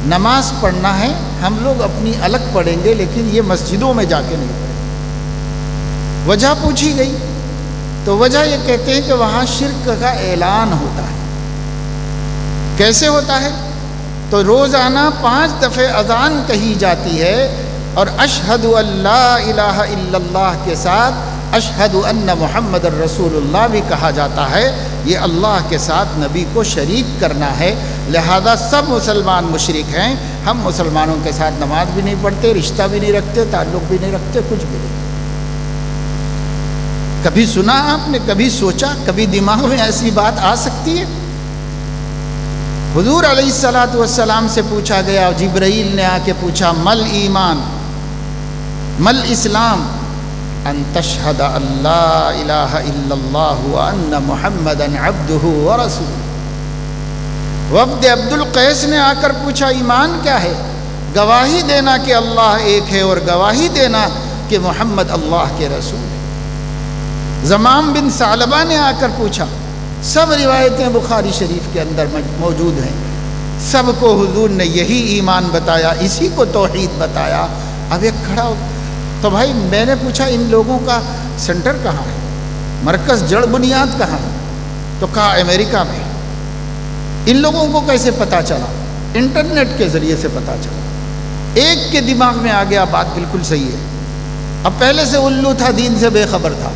نماز پڑھنا ہے ہم لوگ اپنی الگ پڑھیں گے، لیکن یہ مسجدوں میں جا کے نہیں پڑھیں گے۔ وجہ پوچھی گئی تو وجہ یہ کہتے ہیں کہ وہاں شرک کا اعلان ہوتا ہے۔ کیسے ہوتا ہے؟ تو روزانہ 5 دفعہ اذان کہی جاتی ہے، اور اشہد ان لا الہ الا اللہ کے ساتھ اشہد ان محمد الرسول اللہ بھی کہا جاتا ہے۔ یہ اللہ کے ساتھ نبی کو شریک کرنا ہے، لہذا سب مسلمان مشرک ہیں۔ ہم مسلمانوں کے ساتھ نماز بھی نہیں پڑھتے، رشتہ بھی نہیں رکھتے، تعلق بھی نہیں رکھتے، کچھ بھی نہیں۔ کبھی سنا آپ نے؟ کبھی سوچا؟ کبھی دماغ میں ایسی بات آ سکتی ہے؟ حضور علیہ الصلاۃ والسلام سے پوچھا گیا، جبرائیل نے آ کے پوچھا، مل ایمان، مل اسلام؟ ان تشہد ان لا الہ الا اللہ وان محمدا عبدہ ورسولہ۔ وفد عبد القیس نے آ کر پوچھا، ایمان کیا ہے؟ گواہی دینا کہ اللہ ایک ہے اور گواہی دینا کہ محمد اللہ کے رسول ہے۔ زمام بن ثعلبہ نے آ کر پوچھا، سب روایتیں بخاری شریف کے اندر موجود ہیں، سب کو حضور نے یہی ایمان بتایا، اسی کو توحید بتایا۔ اب ایک کھڑا ہو تو بھائی میں نے پوچھا ان لوگوں کا سینٹر کہاں ہے، مرکز جڑ بنیاد کہاں ہے؟ تو کہا امریکہ میں۔ ان لوگوں کو کیسے پتہ چلا؟ انٹرنیٹ کے ذریعے سے پتہ چلا۔ ایک کے دماغ میں آ گیا بات بالکل صحیح ہے، اب پہلے سے الو تھا، دین سے بے خبر تھا،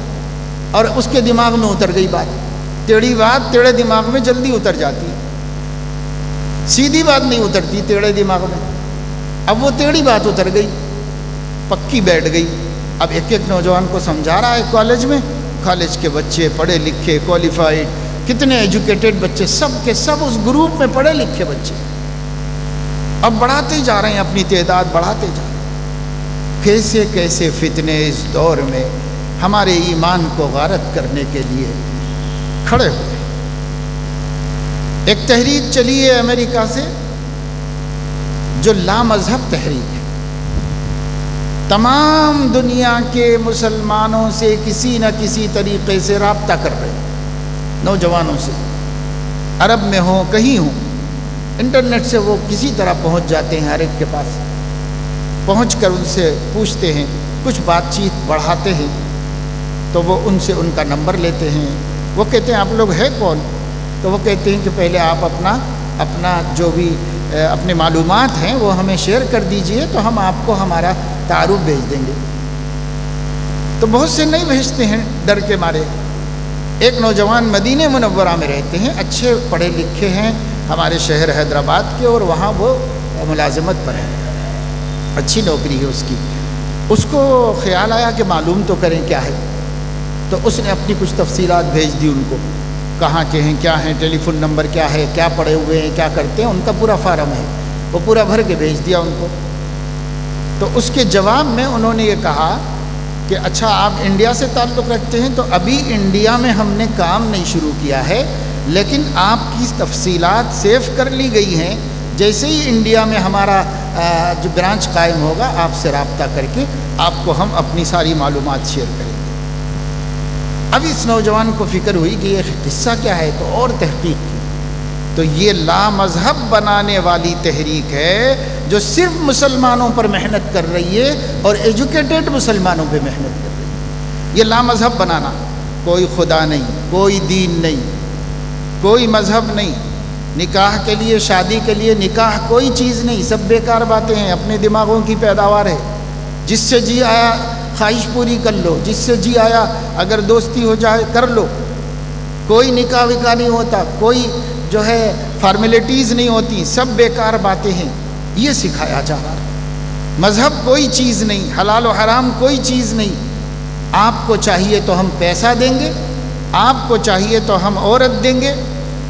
اور اس کے دماغ میں اتر گئی بات۔ ٹیڑھی بات ٹیڑھے دماغ میں جلدی اتر جاتی ہے، سیدھی بات نہیں اترتی ٹیڑھے دماغ میں۔ اب وہ ٹیڑھی بات اتر گئی، پکی بیٹھ گئی۔ اب ایک ایک نوجوان کو سمجھا رہا ہے کالج میں، کالج کے بچے پڑھے لکھے کوالیفائڈ، کتنے ایجوکیٹڈ بچے، سب کے سب اس گروپ میں پڑھے لکھے بچے، اب بڑھاتے جا رہے ہیں، اپنی تعداد بڑھاتے جا رہے ہیں۔ کیسے کیسے فتنے اس دور میں ہمارے ایمان کو غارت کرنے کے لیے کھڑے ہوئے۔ ایک تحریک چلی ہے امریکہ سے جو لامذہب تحریک ہے، تمام دنیا کے مسلمانوں سے کسی نہ کسی طریقے سے رابطہ کر رہے ہیں، نوجوانوں سے، عرب میں ہوں کہیں ہوں، انٹرنیٹ سے وہ کسی طرح پہنچ جاتے ہیں، ہر ایک کے پاس پہنچ کر ان سے پوچھتے ہیں، کچھ بات چیت بڑھاتے ہیں، تو وہ ان سے ان کا نمبر لیتے ہیں۔ وہ کہتے ہیں آپ لوگ ہے کون؟ تو وہ کہتے ہیں کہ پہلے آپ اپنا جو بھی اپنے معلومات ہیں وہ ہمیں شیئر کر دیجئے، تو ہم آپ کو ہمارا تعارف بھیج دیں گے۔ تو بہت سے نہیں بھیجتے ہیں ڈر کے مارے۔ ایک نوجوان مدینہ منورہ میں رہتے ہیں، اچھے پڑھے لکھے ہیں، ہمارے شہر حیدرآباد کے، اور وہاں وہ ملازمت پر ہیں، اچھی نوکری ہے اس کی۔ اس کو خیال آیا کہ معلوم تو کریں کیا ہے، تو اس نے اپنی کچھ تفصیلات بھیج دی ان کو، کہاں کے ہیں، کیا ہیں، ٹیلی فون نمبر کیا ہے، کیا پڑھے ہوئے ہیں، کیا کرتے ہیں، ان کا پورا فارم ہے، وہ پورا بھر کے بھیج دیا ان کو۔ تو اس کے جواب میں انہوں نے یہ کہا کہ اچھا آپ انڈیا سے تعلق رکھتے ہیں، تو ابھی انڈیا میں ہم نے کام نہیں شروع کیا ہے، لیکن آپ کی تفصیلات سیو کر لی گئی ہیں، جیسے ہی انڈیا میں ہمارا جو برانچ قائم ہوگا آپ سے رابطہ کر کے آپ کو ہم اپنی ساری معلومات شیئر کریں گے۔ اب اس نوجوان کو فکر ہوئی کہ یہ قصہ کیا ہے، تو اور تحقیق کی، تو یہ لامذہب بنانے والی تحریک ہے جو صرف مسلمانوں پر محنت کر رہی ہے اور ایجوکیٹڈ مسلمانوں پہ محنت کر رہی ہے۔ یہ لامذہب بنانا، کوئی خدا نہیں، کوئی دین نہیں، کوئی مذہب نہیں، نکاح کے لیے، شادی کے لیے نکاح کوئی چیز نہیں، سب بیکار باتیں ہیں، اپنے دماغوں کی پیداوار ہے۔ جس سے جی آیا خواہش پوری کر لو، جس سے جی آیا اگر دوستی ہو جائے کر لو، کوئی نکاح وکاح نہیں ہوتا، کوئی جو ہے فارمیلٹیز نہیں ہوتی، سب بیکار باتیں ہیں، یہ سکھایا جا رہا ہے۔ مذہب کوئی چیز نہیں، حلال و حرام کوئی چیز نہیں، آپ کو چاہیے تو ہم پیسہ دیں گے، آپ کو چاہیے تو ہم عورت دیں گے،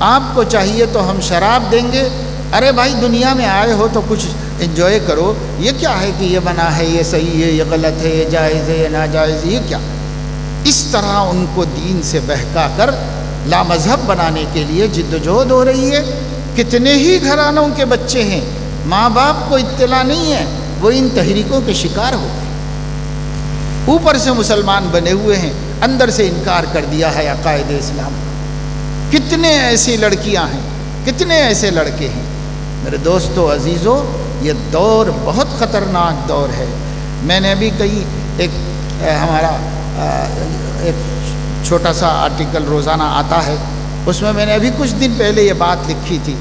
آپ کو چاہیے تو ہم شراب دیں گے، ارے بھائی دنیا میں آئے ہو تو کچھ انجوائے کرو، یہ کیا ہے کہ یہ بنا ہے، یہ صحیح ہے، یہ غلط ہے، یہ جائز ہے، یہ ناجائز ہے، یہ کیا؟ اس طرح ان کو دین سے بہکا کر لامذہب بنانے کے لیے جد و جہد ہو رہی ہے۔ کتنے ہی گھرانوں کے بچے ہیں، ماں باپ کو اطلاع نہیں ہے، وہ ان تحریکوں کے شکار ہو گئے، اوپر سے مسلمان بنے ہوئے ہیں، اندر سے انکار کر دیا ہے عقائد اسلام۔ کتنے ایسی لڑکیاں ہیں، کتنے ایسے لڑکے ہیں۔ میرے دوستو عزیزو، یہ دور بہت خطرناک دور ہے۔ میں نے ابھی ہمارا ایک چھوٹا سا آرٹیکل روزانہ آتا ہے، اس میں نے ابھی کچھ دن پہلے یہ بات لکھی تھی۔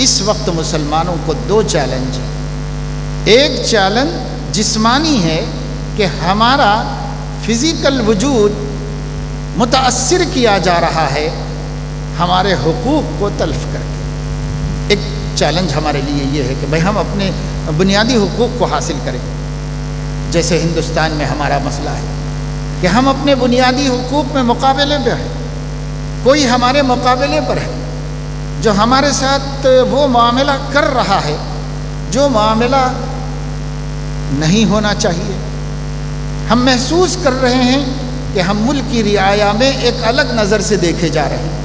اس وقت مسلمانوں کو 2 چیلنج ہیں۔ ایک چیلنج جسمانی ہے کہ ہمارا فزیکل وجود متاثر کیا جا رہا ہے ہمارے حقوق کو تلف کر کے۔ ایک چیلنج ہمارے لیے یہ ہے کہ بھئی ہم اپنے بنیادی حقوق کو حاصل کریں۔ جیسے ہندوستان میں ہمارا مسئلہ ہے کہ ہم اپنے بنیادی حقوق میں مقابلے پہ ہیں، کوئی ہمارے مقابلے پر ہے جو ہمارے ساتھ وہ معاملہ کر رہا ہے جو معاملہ نہیں ہونا چاہیے۔ ہم محسوس کر رہے ہیں کہ ہم ملک کی رعایا میں ایک الگ نظر سے دیکھے جا رہے ہیں۔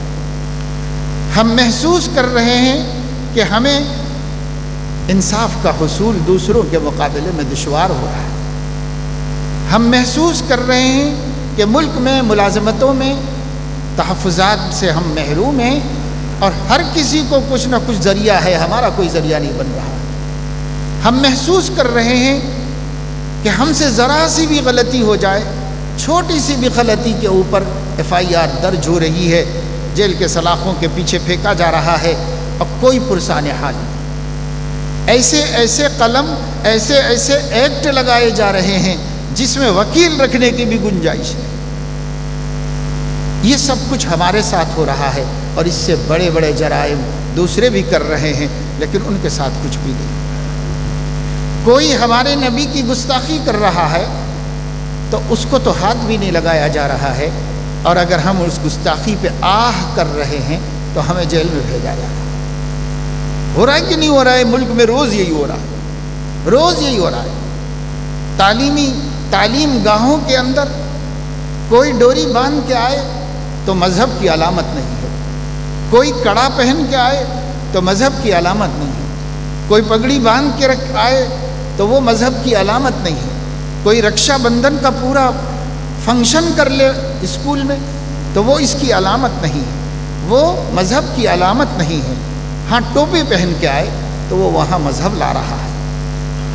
ہم محسوس کر رہے ہیں کہ ہمیں انصاف کا حصول دوسروں کے مقابلے میں دشوار ہو رہا ہے۔ ہم محسوس کر رہے ہیں کہ ملک میں ملازمتوں میں تحفظات سے ہم محروم ہیں، اور ہر کسی کو کچھ نہ کچھ ذریعہ ہے، ہمارا کوئی ذریعہ نہیں بن رہا۔ ہم محسوس کر رہے ہیں کہ ہم سے ذرا سی بھی غلطی ہو جائے، چھوٹی سی بھی غلطی کے اوپر FIR درج ہو رہی ہے، جیل کے سلاخوں کے پیچھے پھینکا جا رہا ہے، اور کوئی پرسان حال نہیں۔ ایسے ایسے قلم، ایسے ایسے ایکٹ لگائے جا رہے ہیں جس میں وکیل رکھنے کی بھی گنجائش ہے۔ یہ سب کچھ ہمارے ساتھ ہو رہا ہے، اور اس سے بڑے بڑے جرائم دوسرے بھی کر رہے ہیں، لیکن ان کے ساتھ کچھ بھی نہیں۔ کوئی ہمارے نبی کی گستاخی کر رہا ہے تو اس کو تو ہاتھ بھی نہیں لگایا جا رہا ہے، اور اگر ہم اس گستاخی پہ آہ کر رہے ہیں تو ہمیں جیل میں بھیجا جا رہا ہے۔ ہو رہا ہے کہ نہیں ہو رہا ہے؟ ملک میں روز یہی ہو رہا ہے، روز یہی ہو رہا ہے۔ تعلیم گاہوں کے اندر کوئی ڈوری باندھ کے آئے تو مذہب کی علامت نہیں ہے، کوئی کڑا پہن کے آئے تو مذہب کی علامت نہیں ہے، کوئی پگڑی باندھ کے آئے تو وہ مذہب کی علامت نہیں ہے، کوئی رکشا بندھن کا پورا فنکشن کر لے اسکول میں تو وہ اس کی علامت نہیں ہے، وہ مذہب کی علامت نہیں ہے۔ ہاں ٹوپی پہن کے آئے تو وہ وہاں مذہب لا رہا ہے،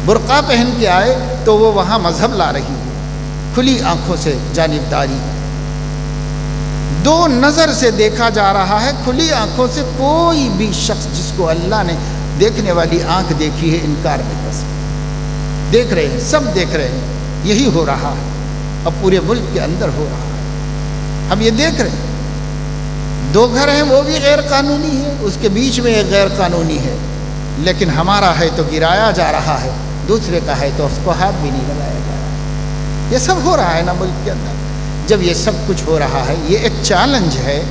برقع پہن کے آئے تو وہ وہاں مذہب لا رہی ہے۔ کھلی آنکھوں سے جانبداری، 2 نظر سے دیکھا جا رہا ہے، کھلی آنکھوں سے کوئی بھی شخص جس کو اللہ نے دیکھنے والی آنکھ دیکھی ہے انکار نہیں کر سکتا۔ دیکھ رہے ہیں، سب دیکھ رہے ہیں، یہی ہو رہا ہے، اب پورے ملک کے اندر ہو رہا ہے۔ ہم یہ دیکھ رہے ہیں 2 گھر ہیں، وہ بھی غیر قانونی ہے، اس کے بیچ میں ایک غیر قانونی ہے، لیکن ہمارا ہے تو گرایا جا رہا ہے، دوسرے کا ہے تو اس کو ہاتھ بھی نہیں لگایا جا رہا۔ یہ سب ہو رہا ہے نا ملک کے اندر۔ جب یہ سب کچھ ہو رہا ہے، یہ ایک چیلنج ہے،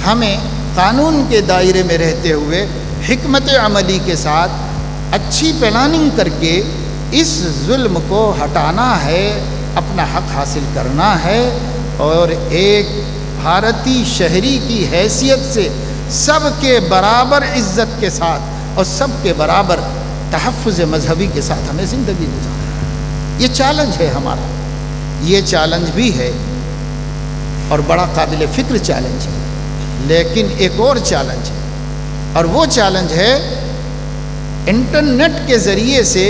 ہمیں قانون کے دائرے میں رہتے ہوئے حکمت عملی کے ساتھ اچھی پلاننگ کر کے اس ظلم کو ہٹانا ہے، اپنا حق حاصل کرنا ہے، اور ایک بھارتی شہری کی حیثیت سے سب کے برابر عزت کے ساتھ اور سب کے برابر تحفظ مذہبی کے ساتھ ہمیں زندگی گزارنا۔ یہ چیلنج ہے ہمارا، یہ چیلنج بھی ہے اور بڑا قابل فکر چیلنج ہے۔ لیکن ایک اور چیلنج ہے، اور وہ چیلنج ہے انٹرنیٹ کے ذریعے سے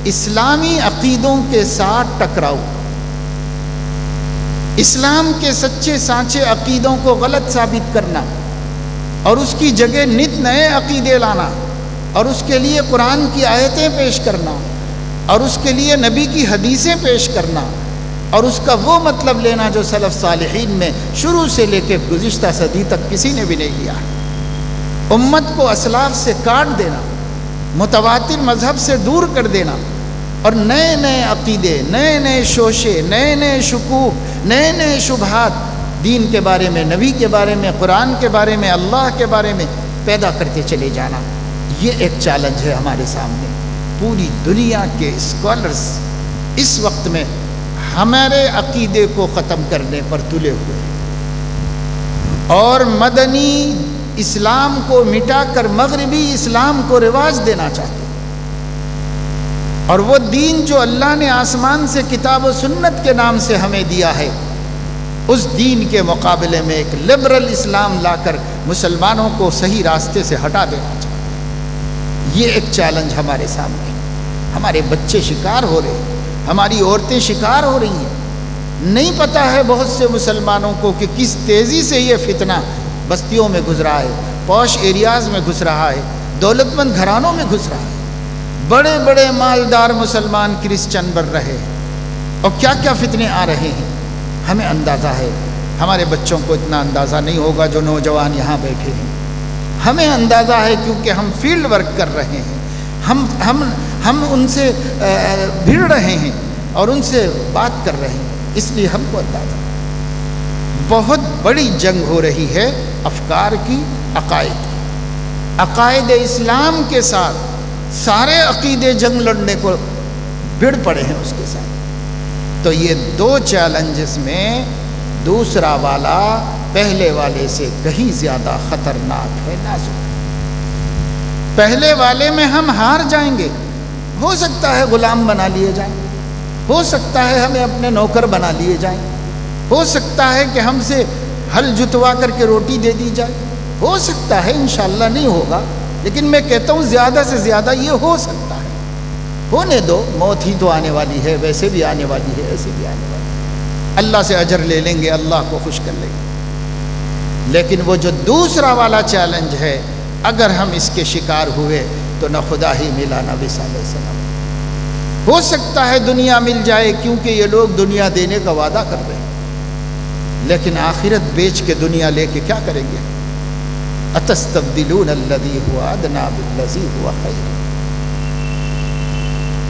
اسلامی عقیدوں کے ساتھ ٹکراؤ، اسلام کے سچے سانچے عقیدوں کو غلط ثابت کرنا، اور اس کی جگہ نت نئے عقیدے لانا، اور اس کے لیے قرآن کی آیتیں پیش کرنا، اور اس کے لیے نبی کی حدیثیں پیش کرنا، اور اس کا وہ مطلب لینا جو سلف صالحین میں شروع سے لے کے گزشتہ صدی تک کسی نے بھی نہیں لیا۔ امت کو اسلاف سے کاٹ دینا، متواتر مذہب سے دور کر دینا، اور نئے نئے عقیدے، نئے نئے شوشے، نئے نئے شکوک، نئے نئے شبہات دین کے بارے میں، نبی کے بارے میں، قرآن کے بارے میں، اللہ کے بارے میں پیدا کرتے چلے جانا، یہ ایک چیلنج ہے ہمارے سامنے۔ پوری دنیا کے اسکالرز اس وقت میں ہمارے عقیدے کو ختم کرنے پر تلے ہوئے ہیں اور مدنی اسلام کو مٹا کر مغربی اسلام کو رواج دینا چاہتے ہیں، اور وہ دین جو اللہ نے آسمان سے کتاب و سنت کے نام سے ہمیں دیا ہے، اس دین کے مقابلے میں ایک لبرل اسلام لا کر مسلمانوں کو صحیح راستے سے ہٹا دینا چاہتے ہیں۔ یہ ایک چیلنج ہمارے سامنے ہے۔ ہمارے بچے شکار ہو رہے ہیں، ہماری عورتیں شکار ہو رہی ہیں۔ نہیں پتہ ہے بہت سے مسلمانوں کو کہ کس تیزی سے یہ فتنہ بستیوں میں گھس رہا ہے، پوش ایریاز میں گھس رہا ہے، دولت مند گھرانوں میں گھس رہا ہے۔ بڑے بڑے مالدار مسلمان کرسچن بن رہے ہیں، اور کیا کیا فتنے آ رہے ہیں ہمیں اندازہ ہے۔ ہمارے بچوں کو اتنا اندازہ نہیں ہوگا جو نوجوان یہاں بیٹھے ہیں۔ ہمیں اندازہ ہے کیونکہ ہم فیلڈ ورک کر رہے ہیں، ہم ان سے بھیڑ رہے ہیں اور ان سے بات کر رہے ہیں، اس لیے ہم کو اندازہ ہے۔ بہت بڑی جنگ ہو رہی ہے افکار کی، عقائد اسلام کے ساتھ سارے عقیدے جنگ لڑنے کو بھڑ پڑے ہیں اس کے ساتھ۔ تو یہ دو چیلنجز میں دوسرا والا پہلے والے سے کہیں زیادہ خطرناک ہے، نازک۔ پہلے والے میں ہم ہار جائیں گے، ہو سکتا ہے غلام بنا لیے جائیں، ہو سکتا ہے ہمیں اپنے نوکر بنا لیے جائیں، ہو سکتا ہے کہ ہم سے ہل جتوا کر کے روٹی دے دی جائے، ہو سکتا ہے، انشاءاللہ نہیں ہوگا، لیکن میں کہتا ہوں زیادہ سے زیادہ یہ ہو سکتا ہے۔ ہونے دو، موت ہی تو آنے والی ہے، ویسے بھی آنے والی ہے، ایسے بھی آنے والی ہے۔ اللہ سے اجر لے لیں گے، اللہ کو خوش کر لیں گے۔ لیکن وہ جو دوسرا والا چیلنج ہے، اگر ہم اس کے شکار ہوئے تو نہ خدا ہی ملا نہ عیسیٰ علیہ السلام۔ ہو سکتا ہے دنیا مل جائے، کیونکہ یہ لوگ دنیا دینے کا وعدہ کر رہے ہیں، لیکن آخرت بیچ کے دنیا لے کے کیا کریں گے؟ اتستبدلون الذی هو ادنی بالذی هو خیر۔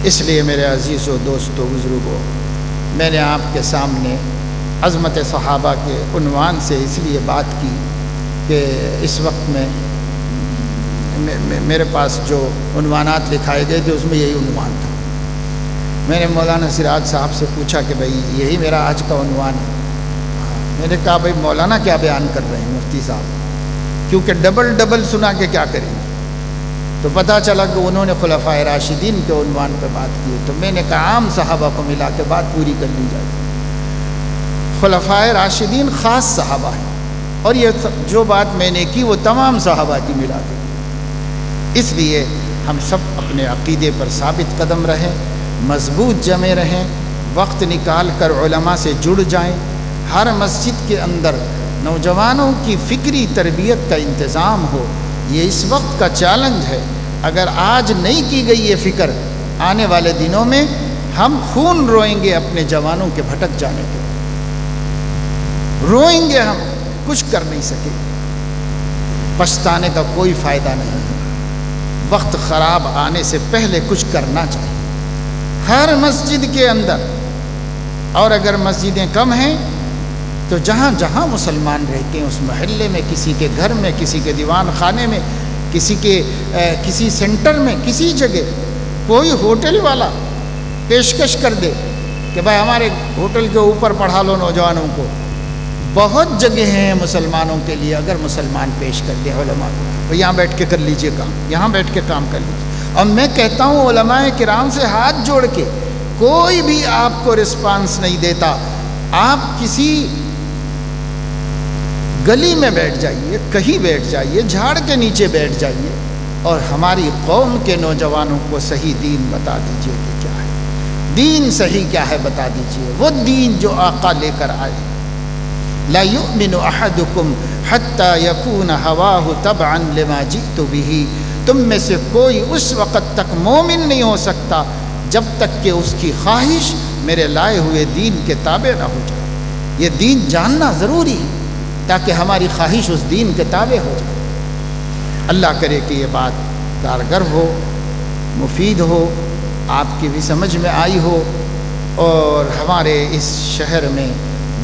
اس لیے میرے عزیزو، دوستو، بزرگو، میں نے آپ کے سامنے عظمت صحابہ کے عنوان سے اس لیے بات کی کہ اس وقت میں میرے پاس جو عنوانات لکھائے گئے تھے اس میں یہی عنوان تھا۔ میں نے مولانا سراج صاحب سے پوچھا کہ بھئی یہی میرا آج کا عنوان ہے۔ میں نے کہا بھئی مولانا کیا بیان کر رہے ہیں مفتی صاحب، کیونکہ ڈبل سنا کے کیا کریں گے۔ تو پتہ چلا کہ انہوں نے خلفائے راشدین کے عنوان پہ بات کی، تو میں نے کہا عام صحابہ کو ملا کے بات پوری کر لی جائے۔ خلفائے راشدین خاص صحابہ ہیں، اور یہ جو بات میں نے کی وہ تمام صحابہ کی ملا کے، اس لیے ہم سب اپنے عقیدے پر ثابت قدم رہیں، مضبوط جمے رہیں، وقت نکال کر علماء سے جڑ جائیں۔ ہر مسجد کے اندر نوجوانوں کی فکری تربیت کا انتظام ہو، یہ اس وقت کا چیلنج ہے۔ اگر آج نہیں کی گئی یہ فکر، آنے والے دنوں میں ہم خون روئیں گے اپنے جوانوں کے بھٹک جانے کے، روئیں گے، ہم کچھ کر نہیں سکے۔ پچھتانے کا کوئی فائدہ نہیں ہے، وقت خراب آنے سے پہلے کچھ کرنا چاہیے ہر مسجد کے اندر، اور اگر مسجدیں کم ہیں تو جہاں جہاں مسلمان رہتے ہیں اس محلے میں، کسی کے گھر میں، کسی کے دیوان خانے میں، کسی سینٹر میں، کسی جگہ کوئی ہوٹل والا پیشکش کر دے کہ بھائی ہمارے ہوٹل کے اوپر پڑھا لو نوجوانوں کو۔ بہت جگہ ہیں مسلمانوں کے لیے، اگر مسلمان پیش کر دے علماء کو، یہاں بیٹھ کے کر لیجئے کام، یہاں بیٹھ کے کام کر لیجئے۔ اور میں کہتا ہوں علماء کرام سے ہاتھ جوڑ کے، کوئی بھی آپ کو رسپانس نہیں دیتا، آپ کسی گلی میں بیٹھ جائیے، کہیں بیٹھ جائیے، جھاڑ کے نیچے بیٹھ جائیے، اور ہماری قوم کے نوجوانوں کو صحیح دین بتا دیجئے کہ کیا ہے، دین صحیح کیا ہے بتا دیجئے، وہ دین جو آقا لے کر آئے۔ لا یؤمن احدکم حتی یکون ہواہ تبعا لما جئت بہ، تم میں سے کوئی اس وقت تک مومن نہیں ہو سکتا جب تک کہ اس کی خواہش میرے لائے ہوئے دین کے تابع نہ ہو جائے۔ یہ دین جاننا ضروری ہے تاکہ ہماری خواہش اس دین کے تابع ہو جائے۔ اللہ کرے کہ یہ بات کارگر ہو، مفید ہو، آپ کی بھی سمجھ میں آئی ہو، اور ہمارے اس شہر میں